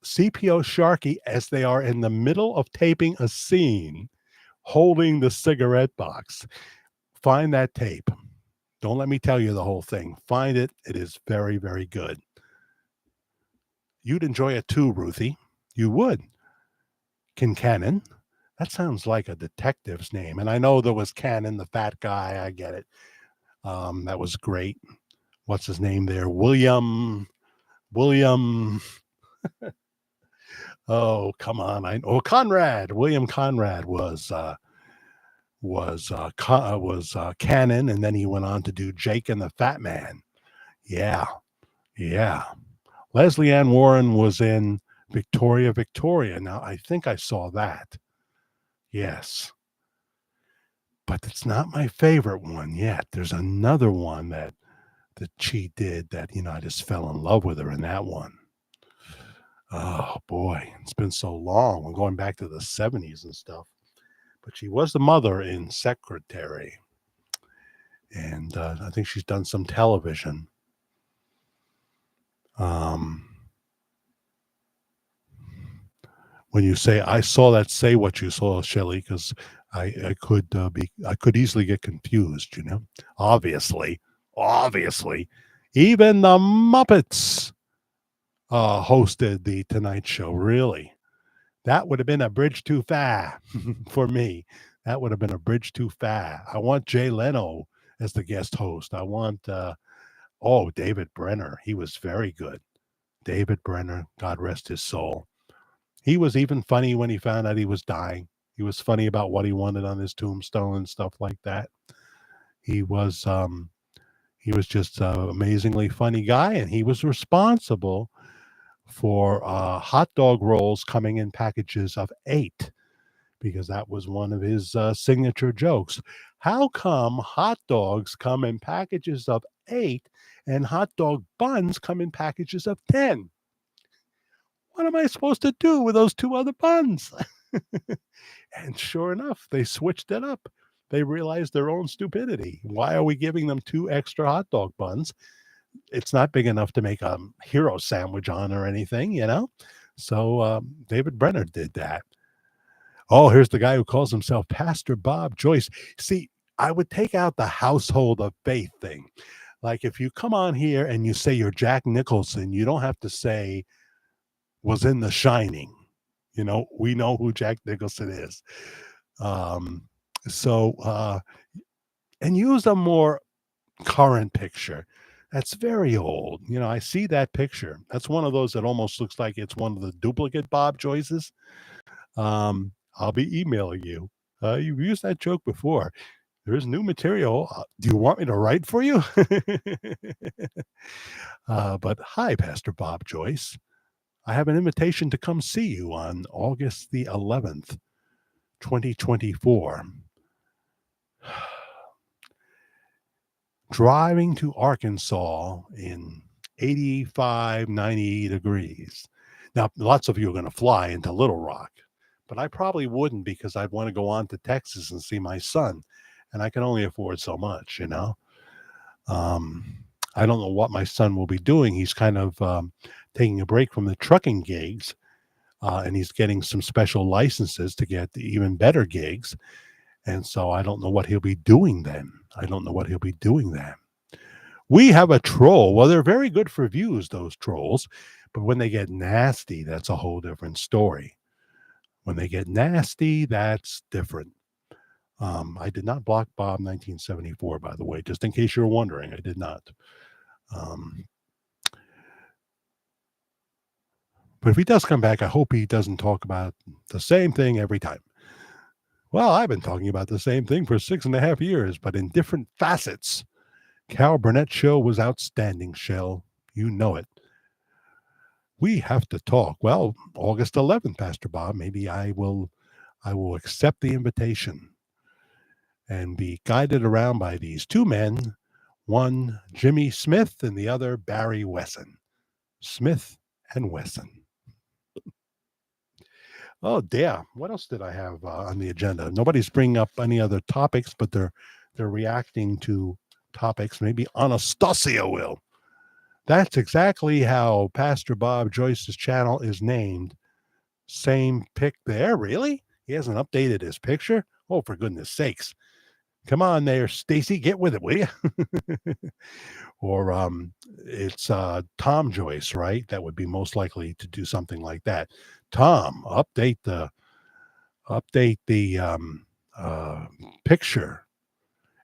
CPO Sharky as they are in the middle of taping a scene, holding the cigarette box. Find that tape. Don't let me tell you the whole thing. Find it. It is very, very good. You'd enjoy it too, Ruthie. You would. Kincannon. That sounds like a detective's name. And I know there was Cannon, the fat guy. I get it. That was great. What's his name there? William. Oh, come on. Conrad. William Conrad was Cannon, and then he went on to do Jake and the Fat Man. Yeah. Leslie Ann Warren was in Victoria. Now, I think I saw that. Yes. But it's not my favorite one yet. There's another one that she did that, I just fell in love with her in that one. Oh, boy. It's been so long. I'm going back to the 70s and stuff. But she was the mother in Secretary. And I think she's done some television. When you say I saw that, say what you saw, Shelley, because I could easily get confused. Obviously, even the Muppets hosted the Tonight Show. Really, that would have been a bridge too far for me. That would have been a bridge too far. I want Jay Leno as the guest host. I want, David Brenner. He was very good. David Brenner, God rest his soul. He was even funny when he found out he was dying. He was funny about what he wanted on his tombstone and stuff like that. He was he was just an amazingly funny guy, and he was responsible for hot dog rolls coming in packages of 8 because that was one of his signature jokes. How come hot dogs come in packages of 8 and hot dog buns come in packages of 10? What am I supposed to do with those 2 other buns? And sure enough, they switched it up. They realized their own stupidity. Why are we giving them 2 extra hot dog buns? It's not big enough to make a hero sandwich on or anything, you know? So David Brenner did that. Oh, here's the guy who calls himself Pastor Bob Joyce. See, I would take out the household of faith thing. Like if you come on here and you say you're Jack Nicholson, you don't have to say was in The Shining. You know, we know who Jack Nicholson is. Um, and use a more current picture. That's very old. You know, I see that picture. That's one of those that almost looks like it's one of the duplicate Bob Joyces. I'll be emailing you. You've used that joke before. There's new material. Do you want me to write for you? But hi, Pastor Bob Joyce. I have an invitation to come see you on August the 11th, 2024. Driving to Arkansas in 85, 90 degrees. Now, lots of you are going to fly into Little Rock, but I probably wouldn't because I'd want to go on to Texas and see my son, and I can only afford so much, you know. I don't know what my son will be doing. He's kind of taking a break from the trucking gigs, and he's getting some special licenses to get even better gigs. And so I don't know what he'll be doing then. We have a troll. Well, they're very good for views, those trolls. But when they get nasty, that's a whole different story. When they get nasty, that's different. I did not block Bob 1974, by the way, just in case you're wondering. I did not. But if he does come back, I hope he doesn't talk about the same thing every time. Well, I've been talking about the same thing for 6.5 years, but in different facets. Carol Burnett's show was outstanding, Shell. You know it. We have to talk. Well, August 11th, Pastor Bob, maybe I will accept the invitation and be guided around by these 2 men, one Jimmy Smith and the other Barry Wesson. Smith and Wesson. Oh, dear. What else did I have on the agenda? Nobody's bringing up any other topics, but they're reacting to topics. Maybe Anastasia will. That's exactly how Pastor Bob Joyce's channel is named. Same pic there, really? He hasn't updated his picture? Oh, for goodness sakes. Come on there, Stacy, get with it, will you? Or it's Tom Joyce, right? That would be most likely to do something like that. Tom, update the picture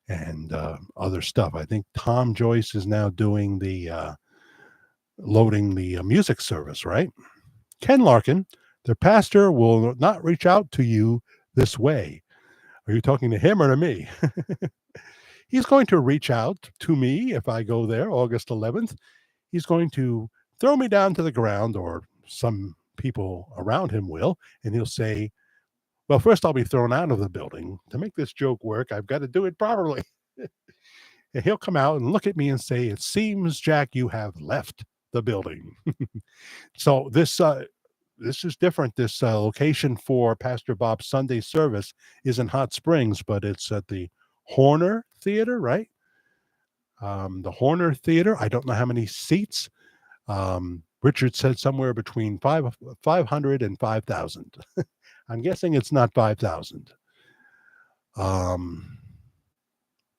and other stuff. I think Tom Joyce is now doing the loading the music service, right? Ken Larkin, the pastor will not reach out to you this way. Are you talking to him or to me? He's going to reach out to me if I go there August 11th. He's going to throw me down to the ground, or some people around him will, and he'll say, well, first I'll be thrown out of the building. To make this joke work, I've got to do it properly. And he'll come out and look at me and say, it seems, Jack, you have left the building. So this is different. This location for Pastor Bob's Sunday service is in Hot Springs, but it's at the Horner Theater, right? The Horner Theater. I don't know how many seats. Richard said somewhere between 500 and 5,000. I'm guessing it's not 5,000.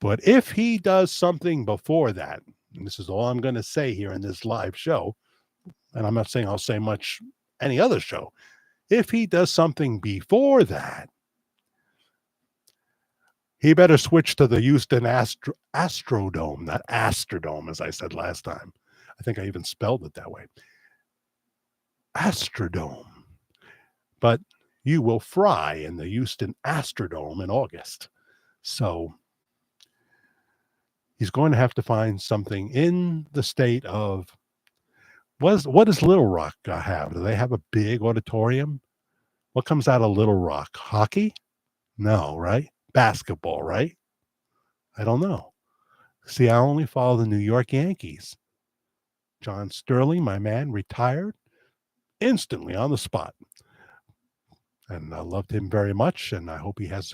But if he does something before that, and this is all I'm going to say here in this live show, and I'm not saying I'll say much any other show. If he does something before that, He better switch to the Houston Astrodome, not Astrodome, as I said last time. I think I even spelled it that way. Astrodome. But you will fry in the Houston Astrodome in August. So he's going to have to find something in the state of what does Little Rock have? Do they have a big auditorium? What comes out of Little Rock? Hockey? No, right? Basketball, right? I don't know. See, I only follow the New York Yankees. John Sterling, my man, retired instantly on the spot. And I loved him very much. And I hope he has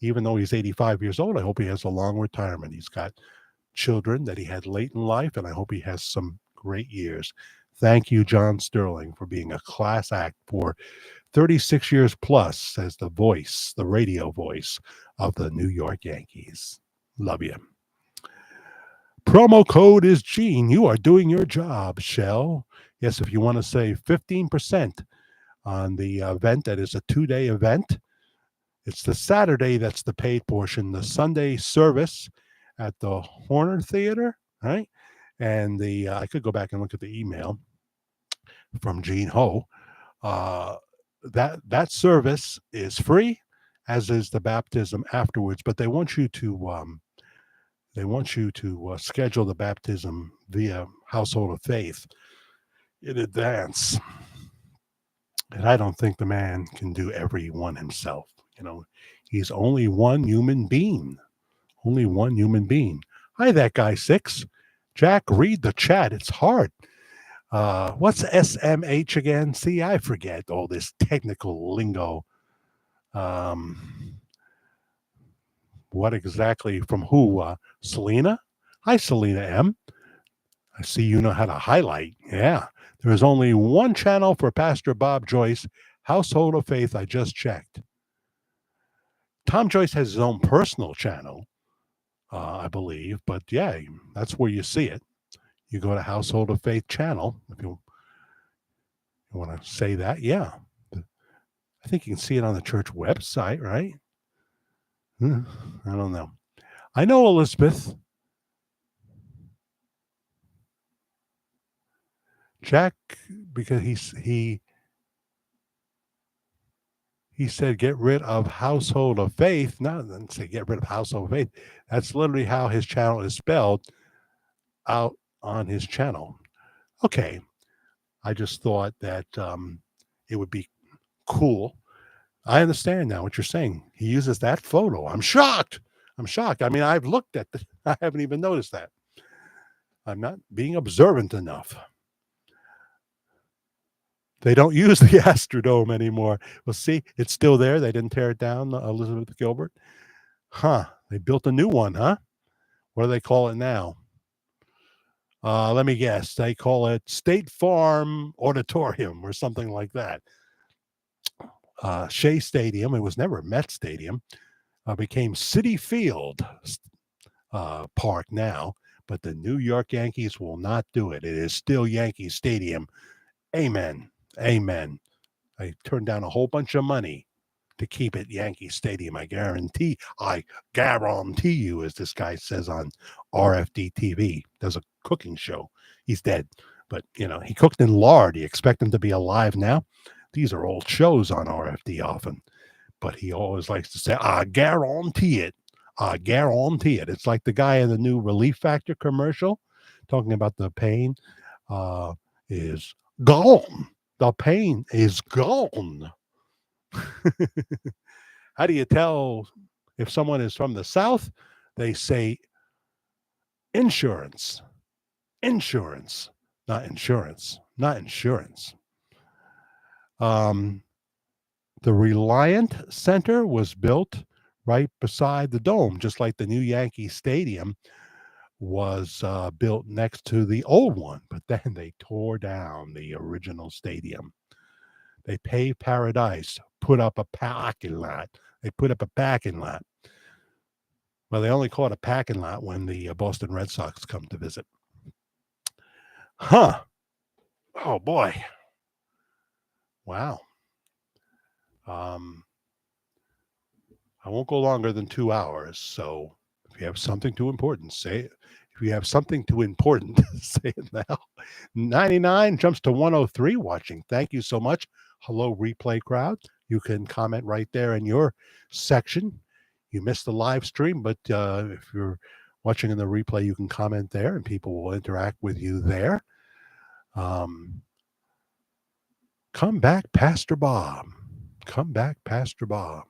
even though he's 85 years old, I hope he has a long retirement. He's got children that he had late in life, and I hope he has some great years. Thank you, John Sterling, for being a class act for 36 years plus as the voice, the radio voice of the New York Yankees. Love you. Promo code is Gene. You are doing your job, Shell. Yes, if you want to save 15% on the event, that is a 2-day event. It's the Saturday that's the paid portion, the Sunday service at the Horner Theater, right? And I could go back and look at the email from Gene Ho. That service is free, as is the baptism afterwards. But they want you to schedule the baptism via Household of Faith in advance. And I don't think the man can do every one himself. He's only one human being. Only one human being. Hi, that guy 6. Jack, read the chat. It's hard. What's SMH again? See, I forget all this technical lingo. What exactly from who? Selena? Hi, Selena M. I see you know how to highlight. Yeah. There is only one channel for Pastor Bob Joyce, Household of Faith. I just checked. Tom Joyce has his own personal channel, I believe. But yeah, that's where you see it. You go to Household of Faith channel, if you want to say that. Yeah. I think you can see it on the church website, right? I don't know. I know Elizabeth. Jack, because he said get rid of Household of Faith. Not say get rid of Household of Faith. That's literally how his channel is spelled out on his channel. Okay. I just thought that it would be cool. I understand now what you're saying. He uses that photo. I'm shocked. I mean, I've looked at this. I haven't even noticed that. I'm not being observant enough. They don't use the Astrodome anymore. Well, see, it's still there. They didn't tear it down, Elizabeth Gilbert. Huh. They built a new one, huh? What do they call it now? Let me guess. They call it State Farm Auditorium or something like that. Shea Stadium, it was never Met Stadium, became Citi Field Park now, but the New York Yankees will not do it. It is still Yankee Stadium. Amen. Amen. I turned down a whole bunch of money to keep it Yankee Stadium. I guarantee you, as this guy says on RFD TV, does a cooking show. He's dead, but he cooked in lard. You expect him to be alive now? These are old shows on RFD often, but he always likes to say, I guarantee it. I guarantee it. It's like the guy in the new Relief Factor commercial talking about the pain is gone. The pain is gone. How do you tell if someone is from the South? They say insurance, not insurance. The Reliant Center was built right beside the dome, just like the new Yankee Stadium was built next to the old one. But then they tore down the original stadium. They paved paradise, put up a parking lot. Well, they only call it a parking lot when the Boston Red Sox come to visit. Huh. Oh, boy. Wow. I won't go longer than 2 hours. So if you have something too important, say it. If you have something too important, say it now. 99 jumps to 103 watching. Thank you so much. Hello, replay crowd. You can comment right there in your section. You missed the live stream, but if you're watching in the replay, you can comment there and people will interact with you there. Um, come back, Pastor Bob. Come back, Pastor Bob.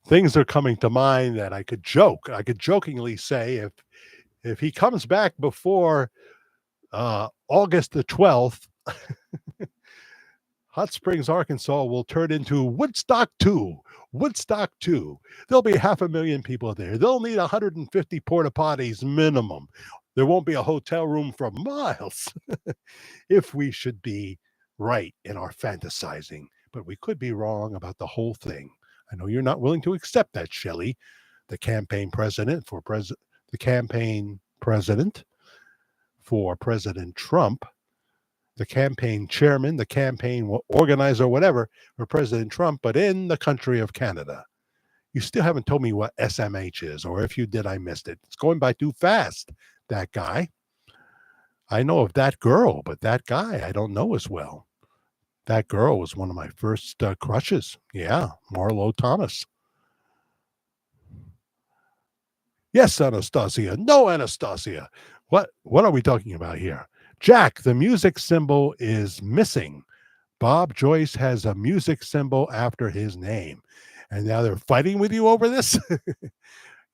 Things are coming to mind that I could jokingly say if he comes back before August the 12th, Hot Springs, Arkansas will turn into Woodstock 2. Woodstock 2. There'll be 500,000 people there. They'll need 150 porta potties minimum. There won't be a hotel room for miles if we should be right in our fantasizing. But we could be wrong about the whole thing. I know you're not willing to accept that, Shelley. The campaign president for President Trump, the campaign chairman, the campaign organizer, whatever, for President Trump, but in the country of Canada. You still haven't told me what SMH is, or if you did, I missed it. It's going by too fast, that guy. I know of that girl, but that guy I don't know as well. That girl was one of my first crushes. Yeah, Marlo Thomas. Yes, Anastasia. No, Anastasia. What are we talking about here? Jack, the music symbol is missing. Bob Joyce has a music symbol after his name. And now they're fighting with you over this?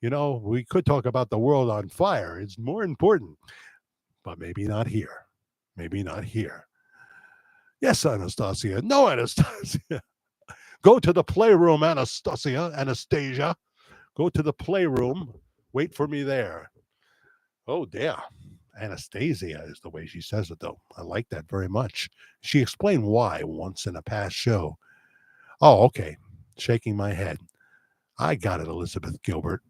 You know, we could talk about the world on fire. It's more important. But maybe not here. Maybe not here. Yes, Anastasia. No, Anastasia. Go to the playroom, Anastasia. Go to the playroom. Wait for me there. Oh, dear. Anastasia is the way she says it, though. I like that very much. She explained why once in a past show. Oh, okay. Shaking my head. I got it, Elizabeth Gilbert.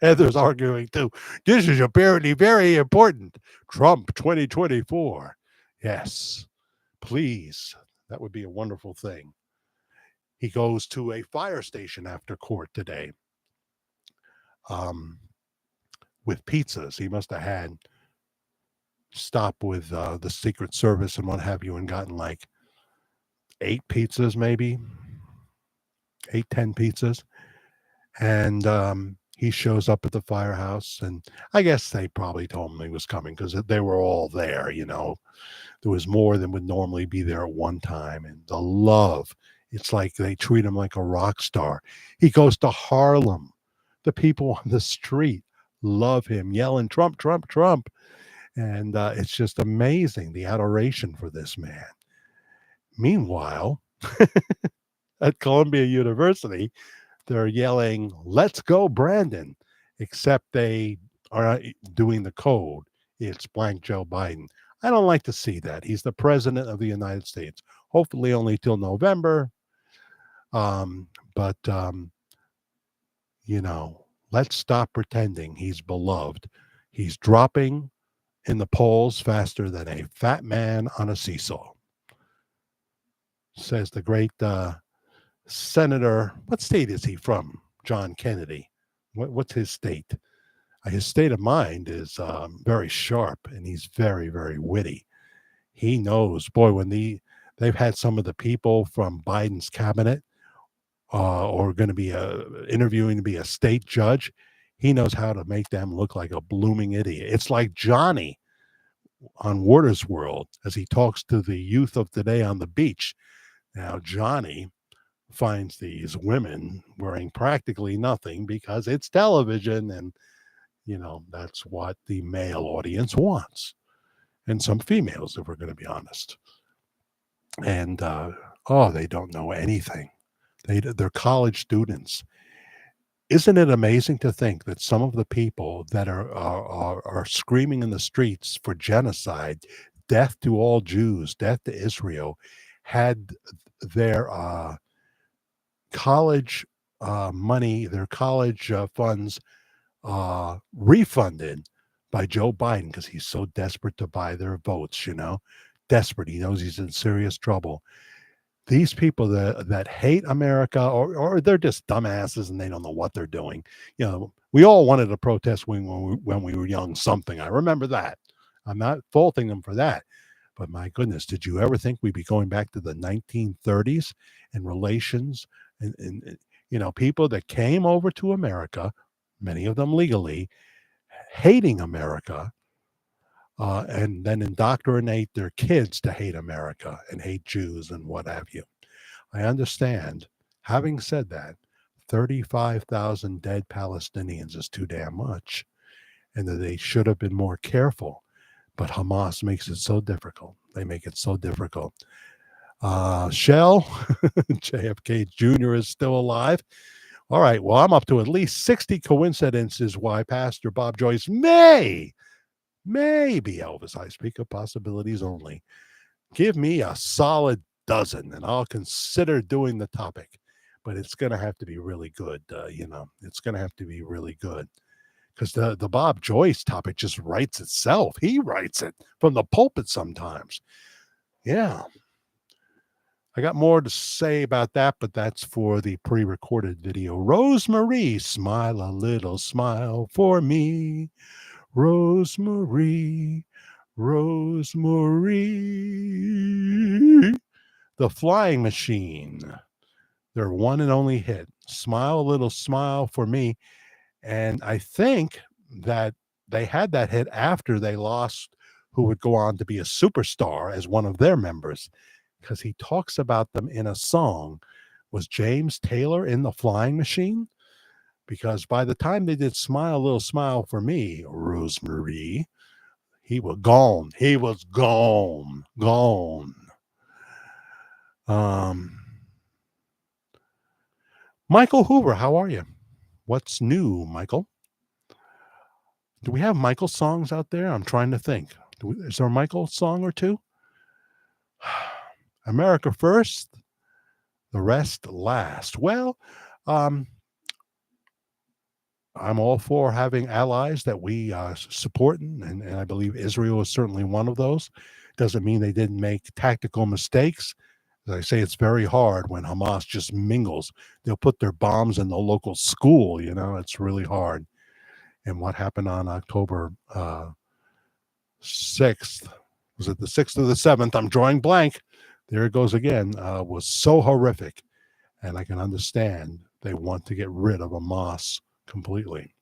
Heather's arguing, too. This is apparently very important. Trump 2024. Yes. Please. That would be a wonderful thing. He goes to a fire station after court today. With pizzas. He must have had stop with the Secret Service and what have you and gotten like 8 pizzas, maybe 10 pizzas. And he shows up at the firehouse, and I guess they probably told him he was coming because they were all there. You know, there was more than would normally be there at one time. And the love, it's like they treat him like a rock star. He goes to Harlem. The people on the street love him, yelling Trump, Trump, Trump. And it's just amazing, the adoration for this man. Meanwhile, at Columbia University, they're yelling, let's go, Brandon, except they are not doing the code. It's blank Joe Biden. I don't like to see that. He's the president of the United States, hopefully only till November. But you know, let's stop pretending he's beloved. He's dropping in the polls faster than a fat man on a seesaw, says the great Senator. What state is he from? John Kennedy. What's his state? His state of mind is very sharp, and he's very, very witty. He knows, boy, when they've had some of the people from Biden's cabinet or going to be interviewing to be a state judge, he knows how to make them look like a blooming idiot. It's like Johnny on Warner's World as he talks to the youth of today on the beach. Now, Johnny finds these women wearing practically nothing because it's television, and you know that's what the male audience wants, and some females, if we're going to be honest. And they don't know anything. They're college students. Isn't it amazing to think that some of the people that are screaming in the streets for genocide, death to all Jews, death to Israel, had their college money, their college funds refunded by Joe Biden because he's so desperate to buy their votes, desperate. He knows he's in serious trouble. These people that hate America, or they're just dumbasses and they don't know what they're doing. We all wanted to protest when we were young, something. I remember that. I'm not faulting them for that. But my goodness, did you ever think we'd be going back to the 1930s and relations and people that came over to America, many of them legally, hating America, and then indoctrinate their kids to hate America and hate Jews and what have you. I understand. Having said that, 35,000 dead Palestinians is too damn much, and that they should have been more careful. But Hamas makes it so difficult. They make it so difficult. Shell, JFK Jr. is still alive. All right, well, I'm up to at least 60 coincidences why Pastor Bob Joyce may be Elvis. I speak of possibilities only. Give me a solid dozen, and I'll consider doing the topic. But it's going to have to be really good. It's going to have to be really good. Because the Bob Joyce topic just writes itself. He writes it from the pulpit sometimes. Yeah. I got more to say about that, but that's for the pre-recorded video. Rosemarie, smile a little smile for me. Rosemarie, Rosemarie. The Flying Machine. Their one and only hit. Smile a little smile for me. And I think that they had that hit after they lost who would go on to be a superstar as one of their members, because he talks about them in a song. Was James Taylor in the Flying Machine? Because by the time they did Smile a Little Smile for Me, Rosemarie, he was gone. He was gone. Michael Hoover, how are you? What's new, Michael? Do we have Michael songs out there? I'm trying to think. Is there a Michael song or two? America first, the rest last. Well, I'm all for having allies that we support, and I believe Israel is certainly one of those. Doesn't mean they didn't make tactical mistakes. As I say, it's very hard when Hamas just mingles. They'll put their bombs in the local school, it's really hard. And what happened on October 6th, was it the 6th or the 7th? I'm drawing blank. There it goes again. Was so horrific. And I can understand they want to get rid of Hamas completely.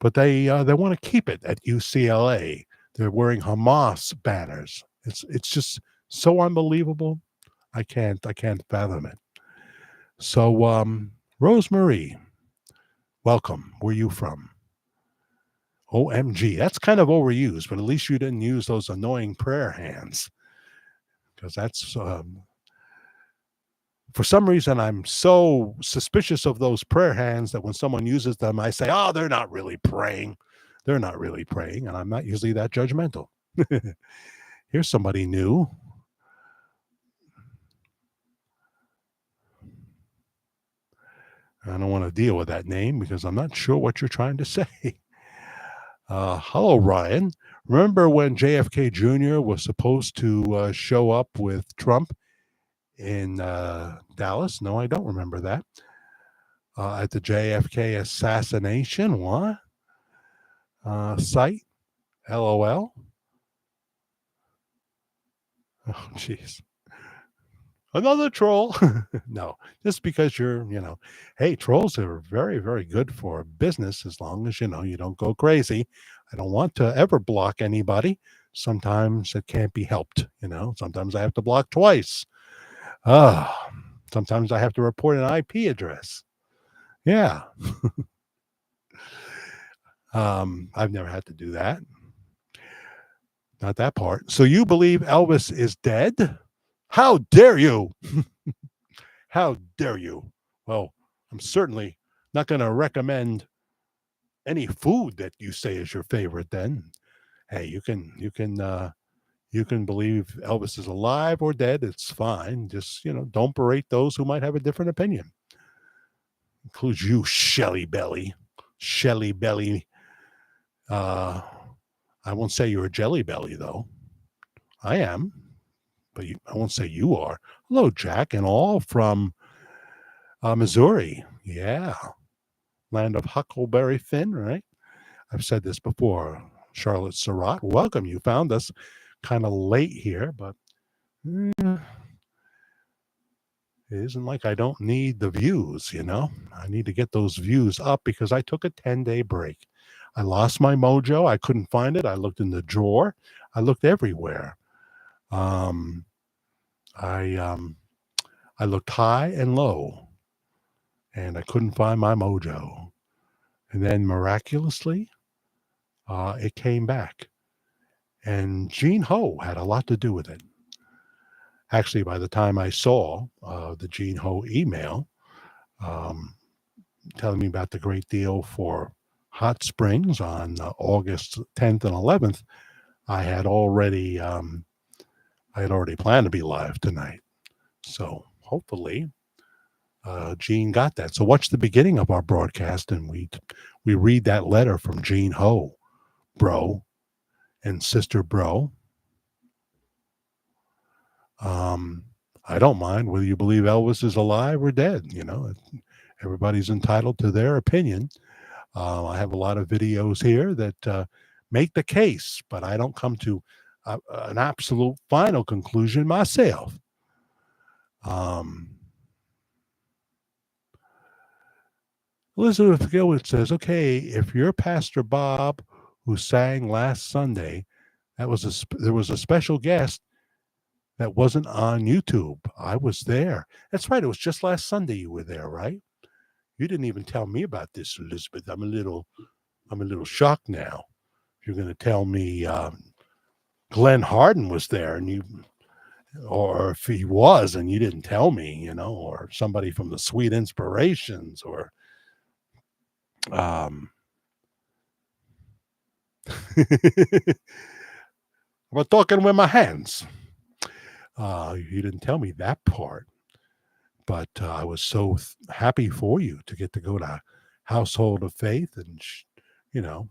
But they want to keep it at UCLA. They're wearing Hamas banners. It's just so unbelievable. I can't fathom it. So, Rosemarie, welcome. Where are you from? OMG. That's kind of overused, but at least you didn't use those annoying prayer hands. Because that's, for some reason, I'm so suspicious of those prayer hands that when someone uses them, I say, oh, they're not really praying. They're not really praying. And I'm not usually that judgmental. Here's somebody new. I don't want to deal with that name because I'm not sure what you're trying to say. Hello, Ryan. Remember when JFK Jr. was supposed to show up with Trump in Dallas? No, I don't remember that. At the JFK assassination, what? Site? LOL? Oh, jeez. Another troll. No, just because you're, hey, trolls are very, very good for business as long as, you don't go crazy. I don't want to ever block anybody. Sometimes it can't be helped, Sometimes I have to block twice. Sometimes I have to report an IP address. Yeah. I've never had to do that. Not that part. So you believe Elvis is dead? How dare you? How dare you? Well, I'm certainly not going to recommend any food that you say is your favorite then. Hey, you can believe Elvis is alive or dead. It's fine. Just, don't berate those who might have a different opinion. Includes you, Shelly Belly. Shelly Belly I won't say you're a jelly belly, though. I am, but I won't say you are. Hello, Jack, and all from Missouri. Yeah, land of Huckleberry Finn, right? I've said this before. Charlotte Surratt, welcome. You found us kind of late here, but it isn't like I don't need the views, you know? I need to get those views up because I took a 10-day break. I lost my mojo. I couldn't find it. I looked in the drawer. I looked everywhere. Um, I I looked high and low, and I couldn't find my mojo. And then miraculously, it came back. And Gene Ho had a lot to do with it. Actually, by the time I saw the Gene Ho email um, telling me about the great deal for Hot Springs on August 10th and 11th, I had already planned to be live tonight. So hopefully, Gene got that. So watch the beginning of our broadcast, and we read that letter from Gene Ho, bro, and sister bro. I don't mind whether you believe Elvis is alive or dead. You know, everybody's entitled to their opinion. I have a lot of videos here that make the case, but I don't come to an absolute final conclusion myself. Elizabeth Gilwood says, okay, if you're Pastor Bob who sang last Sunday, there was a special guest that wasn't on YouTube. I was there. That's right. It was just last Sunday you were there, right? You didn't even tell me about this, Elizabeth. I'm a little shocked now. You're going to tell me Glenn Harden was there, or if he was and you didn't tell me, you know, or somebody from the Sweet Inspirations, or I'm talking with my hands. You didn't tell me that part, but I was so happy for you to get to go to Household of Faith, and you know,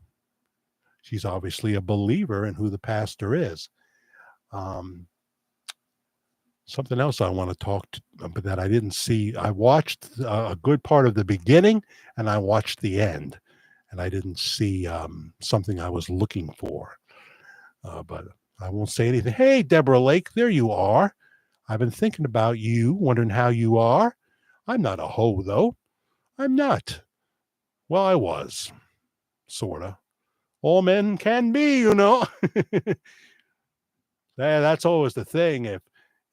she's obviously a believer in who the pastor is. Something else I want to talk but that I didn't see. I watched a good part of the beginning, and I watched the end, and I didn't see something I was looking for. But I won't say anything. Hey, Deborah Lake, there you are. I've been thinking about you, wondering how you are. I'm not a hoe, though. I'm not. Well, I was, sort of. All men can be, you know. That's always the thing.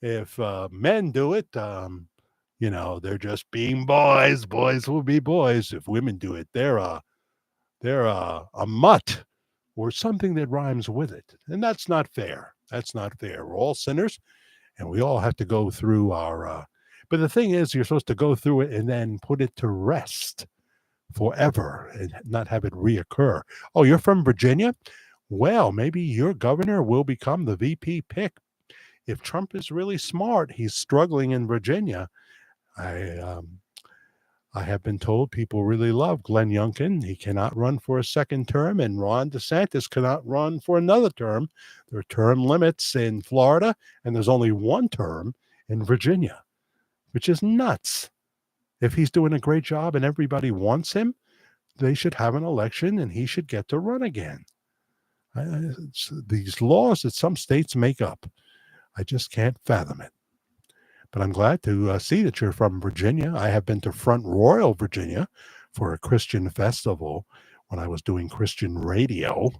If men do it, you know, they're just being boys. Boys will be boys. If women do it, they're a mutt or something that rhymes with it, and that's not fair. That's not fair. We're all sinners, and we all have to go through our. But the thing is, you're supposed to go through it and then put it to rest forever and not have it reoccur. Oh, you're from Virginia? Well, maybe your governor will become the VP pick. If Trump is really smart, he's struggling in Virginia. I have been told people really love Glenn Youngkin. He cannot run for a second term, and Ron DeSantis cannot run for another term. There are term limits in Florida, and there's only one term in Virginia, which is nuts. If he's doing a great job and everybody wants him, they should have an election and he should get to run again. These laws that some states make up, I just can't fathom it. But I'm glad to see that you're from Virginia. I have been to Front Royal, Virginia for a Christian festival when I was doing Christian radio.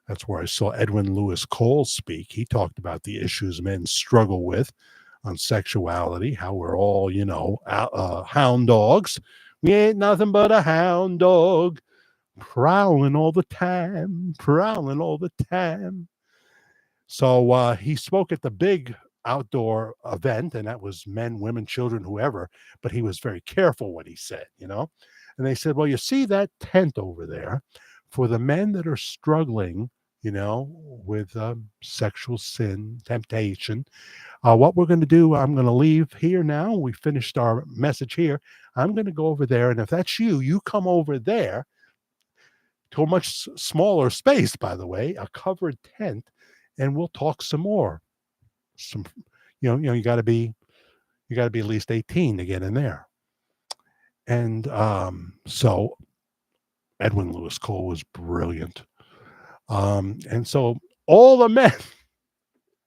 That's where I saw Edwin Lewis Cole speak. He talked about the issues men struggle with on sexuality, how we're all, you know, hound dogs. We ain't nothing but a hound dog, prowling all the time, prowling all the time. So he spoke at the big outdoor event, and that was men, women, children, whoever, but he was very careful what he said, you know. And they said, well, you see that tent over there for the men that are struggling, you know, with sexual sin, temptation. What we're going to do, I'm going to leave here now. We finished our message here. I'm going to go over there, and if that's you, you come over there to a much smaller space, by the way, a covered tent, and we'll talk some more. Some, you got to be at least 18 to get in there. And so Edwin Lewis Cole was brilliant. And so all the men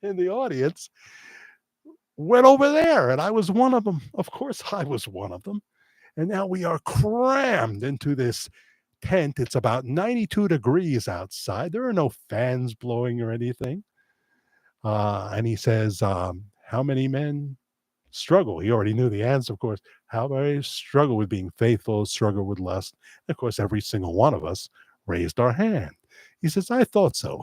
in the audience went over there, and I was one of them. Of course, I was one of them. And now we are crammed into this tent. It's about 92 degrees outside. There are no fans blowing or anything. And he says, how many men struggle? He already knew the answer, of course. How many struggle with being faithful, struggle with lust? And of course, every single one of us raised our hand. He says, I thought so.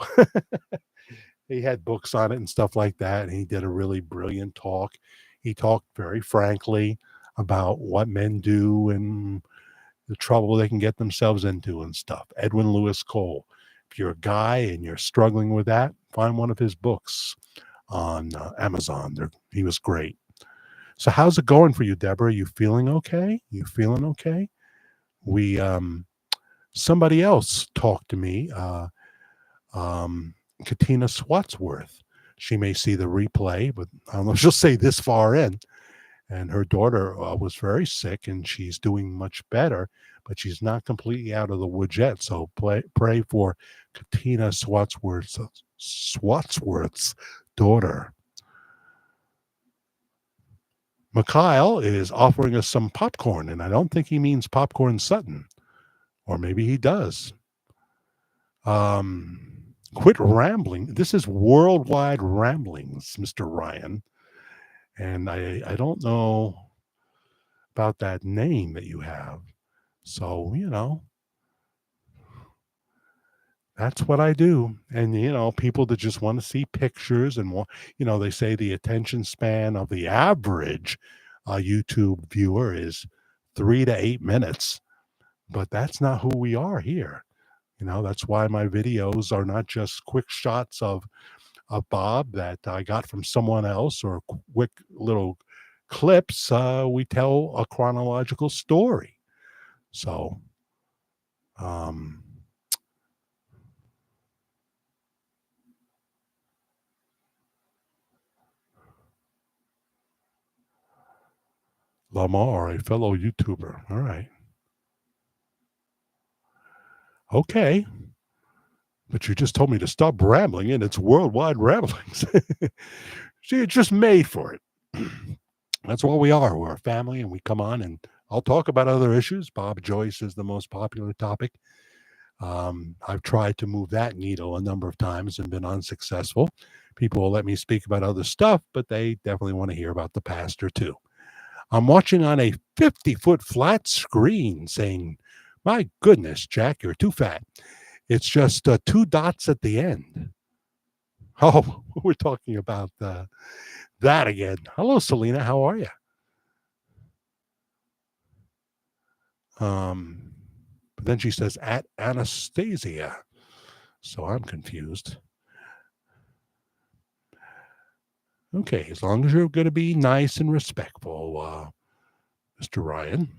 He had books on it and stuff like that. And he did a really brilliant talk. He talked very frankly about what men do and the trouble they can get themselves into and stuff. Edwin Lewis Cole. If you're a guy and you're struggling with that, find one of his books on Amazon. He was great. So how's it going for you, Deborah? You feeling okay? You feeling okay? We somebody else talked to me, Katina Swatsworth. She may see the replay, but I don't know if she'll say this far in. And her daughter was very sick, and she's doing much better, but she's not completely out of the woods yet. So pray for Katina Swatsworth's daughter. Mikhail is offering us some popcorn, and I don't think he means popcorn Sutton, or maybe he does. Quit rambling. This is Worldwide Ramblings, Mr. Ryan. And I don't know about that name that you have. So, that's what I do. And, people that just want to see pictures and, they say the attention span of the average YouTube viewer is 3 to 8 minutes. But that's not who we are here. That's why my videos are not just quick shots of Bob that I got from someone else or quick little clips. We tell a chronological story. So, Lamar, a fellow YouTuber. All right. Okay. But you just told me to stop rambling, and it's Worldwide Ramblings. See, it's just made for it. That's what we are. We're a family, and we come on, and I'll talk about other issues. Bob Joyce is the most popular topic. I've tried to move that needle a number of times and been unsuccessful. People will let me speak about other stuff, but they definitely want to hear about the pastor, too. I'm watching on a 50-foot flat screen saying, my goodness, Jack, you're too fat. It's just 2 dots at the end. Oh, we're talking about that again. Hello, Selena. How are you? But then she says, at Anastasia. So I'm confused. Okay, as long as you're going to be nice and respectful, Mr. Ryan.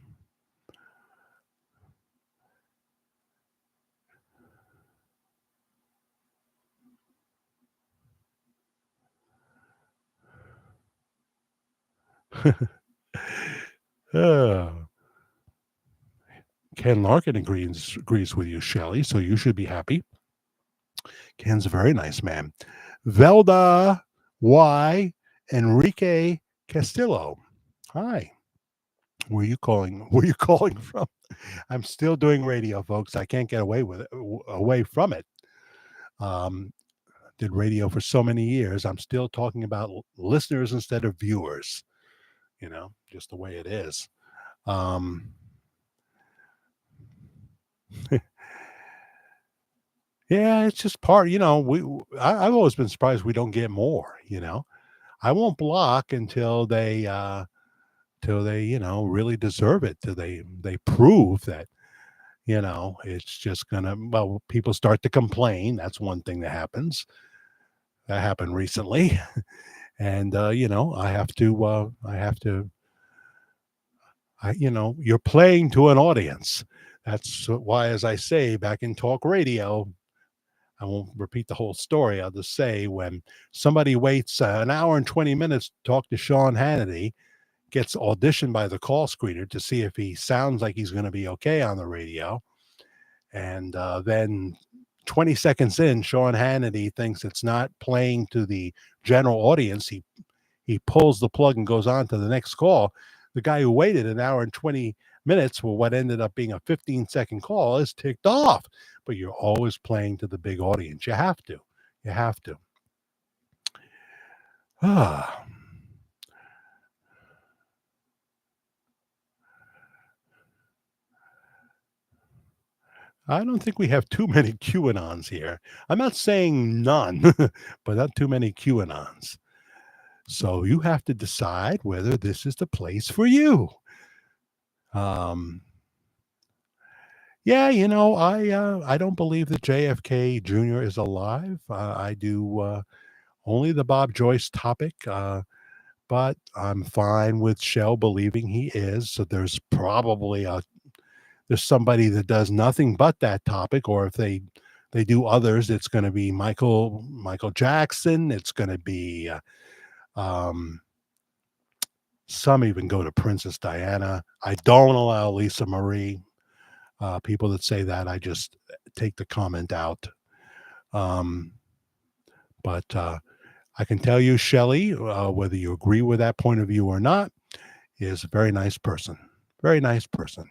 Ken Larkin agrees with you, Shelley, so you should be happy. Ken's a very nice man. Velda Y. Enrique Castillo. Hi. Where you calling from? I'm still doing radio, folks. I can't get away from it. Did radio for so many years. I'm still talking about listeners instead of viewers. Just the way it is. Yeah, it's just part. I've always been surprised we don't get more. I won't block until they really deserve it. Till they prove that it's just gonna. Well, people start to complain. That's one thing that happens. That happened recently, and I have to. You're playing to an audience. That's why, as I say, back in talk radio, I won't repeat the whole story. I'll just say when somebody waits an hour and 20 minutes to talk to Sean Hannity, gets auditioned by the call screener to see if he sounds like he's going to be okay on the radio, and then 20 seconds in, Sean Hannity thinks it's not playing to the general audience. He pulls the plug and goes on to the next call. The guy who waited an hour and 20 minutes for what ended up being a 15-second call is ticked off. But you're always playing to the big audience. You have to. You have to. Ah. I don't think we have too many QAnons here. I'm not saying none, but not too many QAnons. So you have to decide whether this is the place for you. Um, yeah, I don't believe that JFK Jr. is alive. I do only the Bob Joyce topic, but I'm fine with Shell believing he is. So there's somebody that does nothing but that topic, or if they do others, it's going to be Michael Jackson. It's going to be um, some even go to Princess Diana. I don't allow Lisa Marie. People that say that, I just take the comment out. But I can tell you, Shelley, whether you agree with that point of view or not, is a very nice person. Very nice person.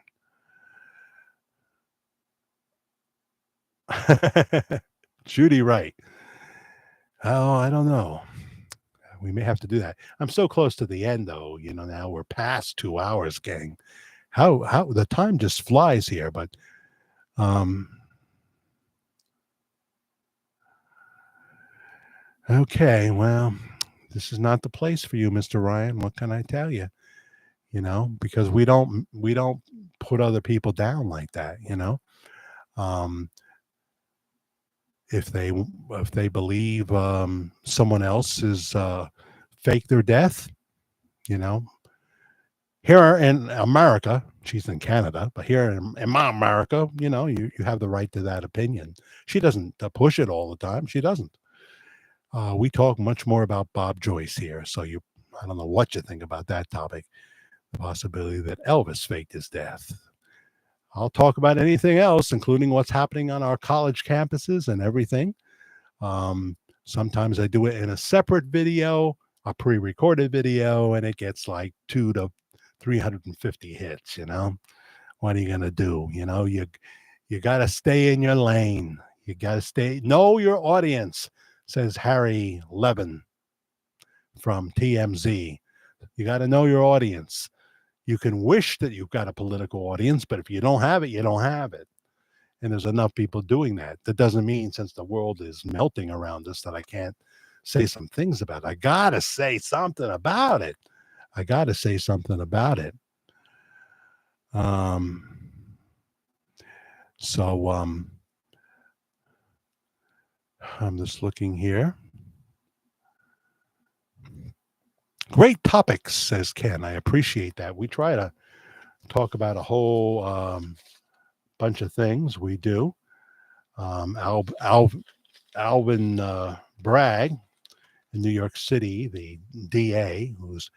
Judy Wright. Oh, I don't know. We may have to do that. I'm so close to the end, though. Now we're past 2 hours, gang. How the time just flies here, but okay, well, this is not the place for you, Mr. Ryan. What can I tell you? Because we don't put other people down like that. Um, if they believe someone else is fake their death, here in America, she's in Canada, but here in my America, you have the right to that opinion. She doesn't push it all the time. She doesn't. We talk much more about Bob Joyce here, so I don't know what you think about that topic. The possibility that Elvis faked his death. I'll talk about anything else, including what's happening on our college campuses and everything. Sometimes I do it in a separate video, a pre-recorded video, and it gets like 2 to 350 hits. What are you gonna do? You got to stay in your lane. You got to know your audience, says Harry Levin from TMZ. You got to know your audience. You can wish that you've got a political audience, but if you don't have it, you don't have it. And there's enough people doing that. That doesn't mean, since the world is melting around us, that I can't say some things about it. I got to say something about it. So I'm just looking here. Great topics, says Ken. I appreciate that. We try to talk about a whole bunch of things. We do. Alvin Bragg in New York City, the DA, who's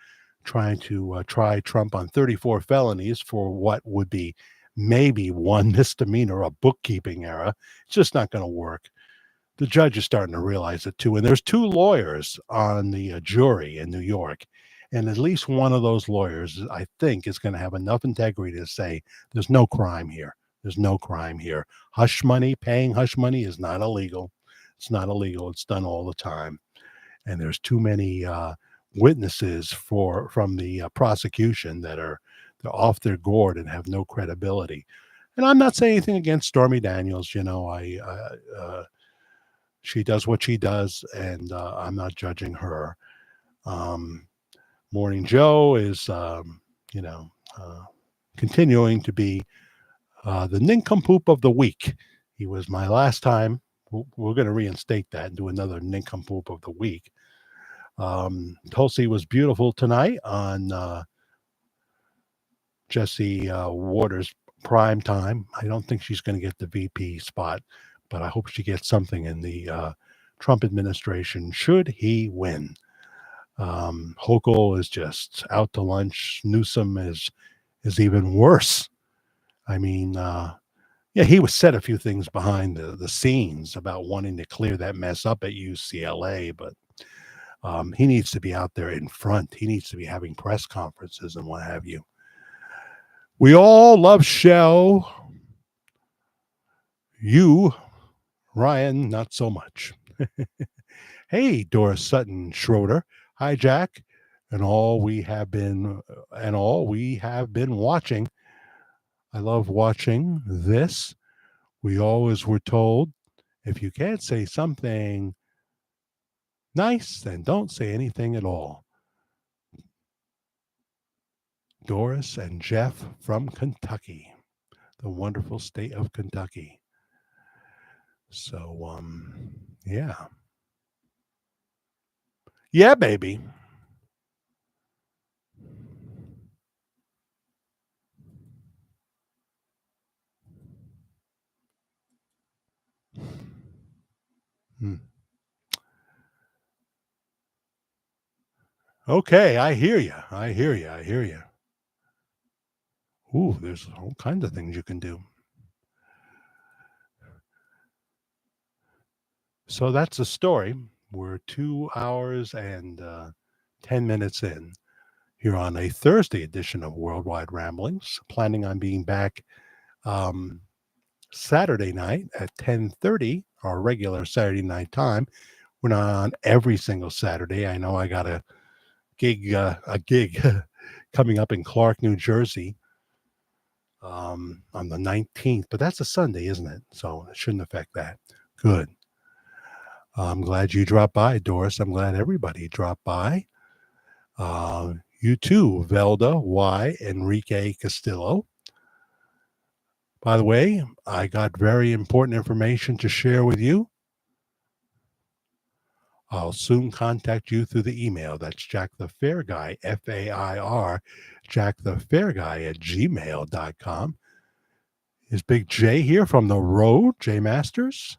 trying to try Trump on 34 felonies for what would be maybe one misdemeanor, a bookkeeping error. It's just not going to work. The judge is starting to realize it too. And there's 2 lawyers on the jury in New York. And at least one of those lawyers, I think, is going to have enough integrity to say there's no crime here. There's no crime here. Hush money, paying hush money is not illegal. It's not illegal. It's done all the time. And there's too many witnesses from the prosecution that they're off their gourd and have no credibility. And I'm not saying anything against Stormy Daniels. She does what she does, and I'm not judging her. Morning Joe is, continuing to be the nincompoop of the week. He was my last time. We're going to reinstate that and do another nincompoop of the week. Tulsi was beautiful tonight on Jesse Waters' prime time. I don't think she's going to get the VP spot, but I hope she gets something in the Trump administration should he win. Hochul is just out to lunch. Newsom is even worse. I mean, yeah, he was said a few things behind the scenes about wanting to clear that mess up at UCLA, but he needs to be out there in front. He needs to be having press conferences and what have you. We all love Shell. You, Ryan, not so much. Hey, Doris Sutton Schroeder. Hi, Jack, and all we have been watching. I love watching this. We always were told if you can't say something nice, then don't say anything at all. Doris and Jeff from Kentucky, the wonderful state of Kentucky. So, yeah. Yeah, baby. Hmm. Okay, I hear you. I hear you. I hear you. Ooh, there's all kinds of things you can do. So that's the story. We're 2 hours and 10 minutes in here on a Thursday edition of Worldwide Ramblings. Planning on being back Saturday night at 10:30, our regular Saturday night time. We're not on every single Saturday. I know I got a gig coming up in Clark, New Jersey on the 19th, but that's a Sunday, isn't it? So it shouldn't affect that. Good. I'm glad you dropped by, Doris. I'm glad everybody dropped by. You too, Velda Y. Enrique Castillo. By the way, I got very important information to share with you. I'll soon contact you through the email. That's Jack the Fair Guy, Fair, Jack the Fair Guy at gmail.com. Is Big J here from the road, J Masters?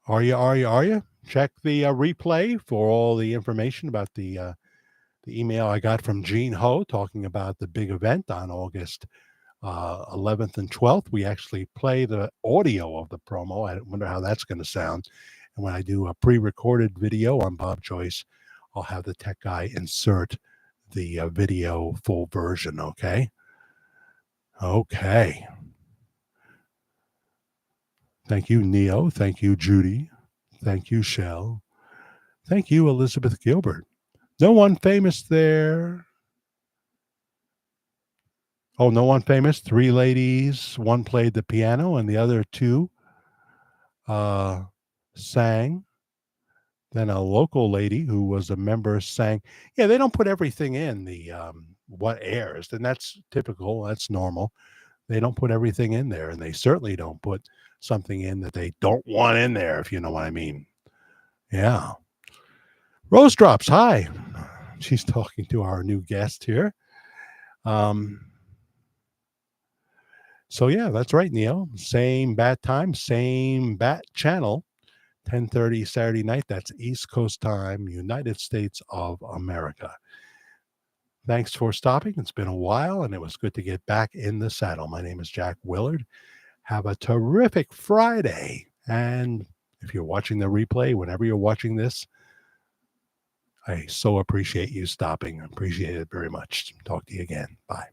Are you? Check the replay for all the information about the email I got from Gene Ho talking about the big event on August 11th and 12th. We actually play the audio of the promo. I wonder how that's going to sound. And when I do a pre-recorded video on Bob Joyce, I'll have the tech guy insert the video full version, okay? Okay. Thank you, Neo. Thank you, Judy. Thank you, Shell. Thank you, Elizabeth Gilbert. No one famous there. Oh, no one famous. 3 ladies. One played the piano and the other 2 sang. Then a local lady who was a member sang. Yeah, they don't put everything in the what airs, and that's typical. That's normal. They don't put everything in there, and they certainly don't put something in that they don't want in there, if you know what I mean. Yeah. Rose Drops, hi. She's talking to our new guest here. So yeah, that's right, Neil. Same bat time, same bat channel. 10:30 Saturday night. That's East Coast time, United States of America. Thanks for stopping. It's been a while, and it was good to get back in the saddle. My name is Jack Willard. Have a terrific Friday. And if you're watching the replay, whenever you're watching this, I so appreciate you stopping. I appreciate it very much. Talk to you again. Bye.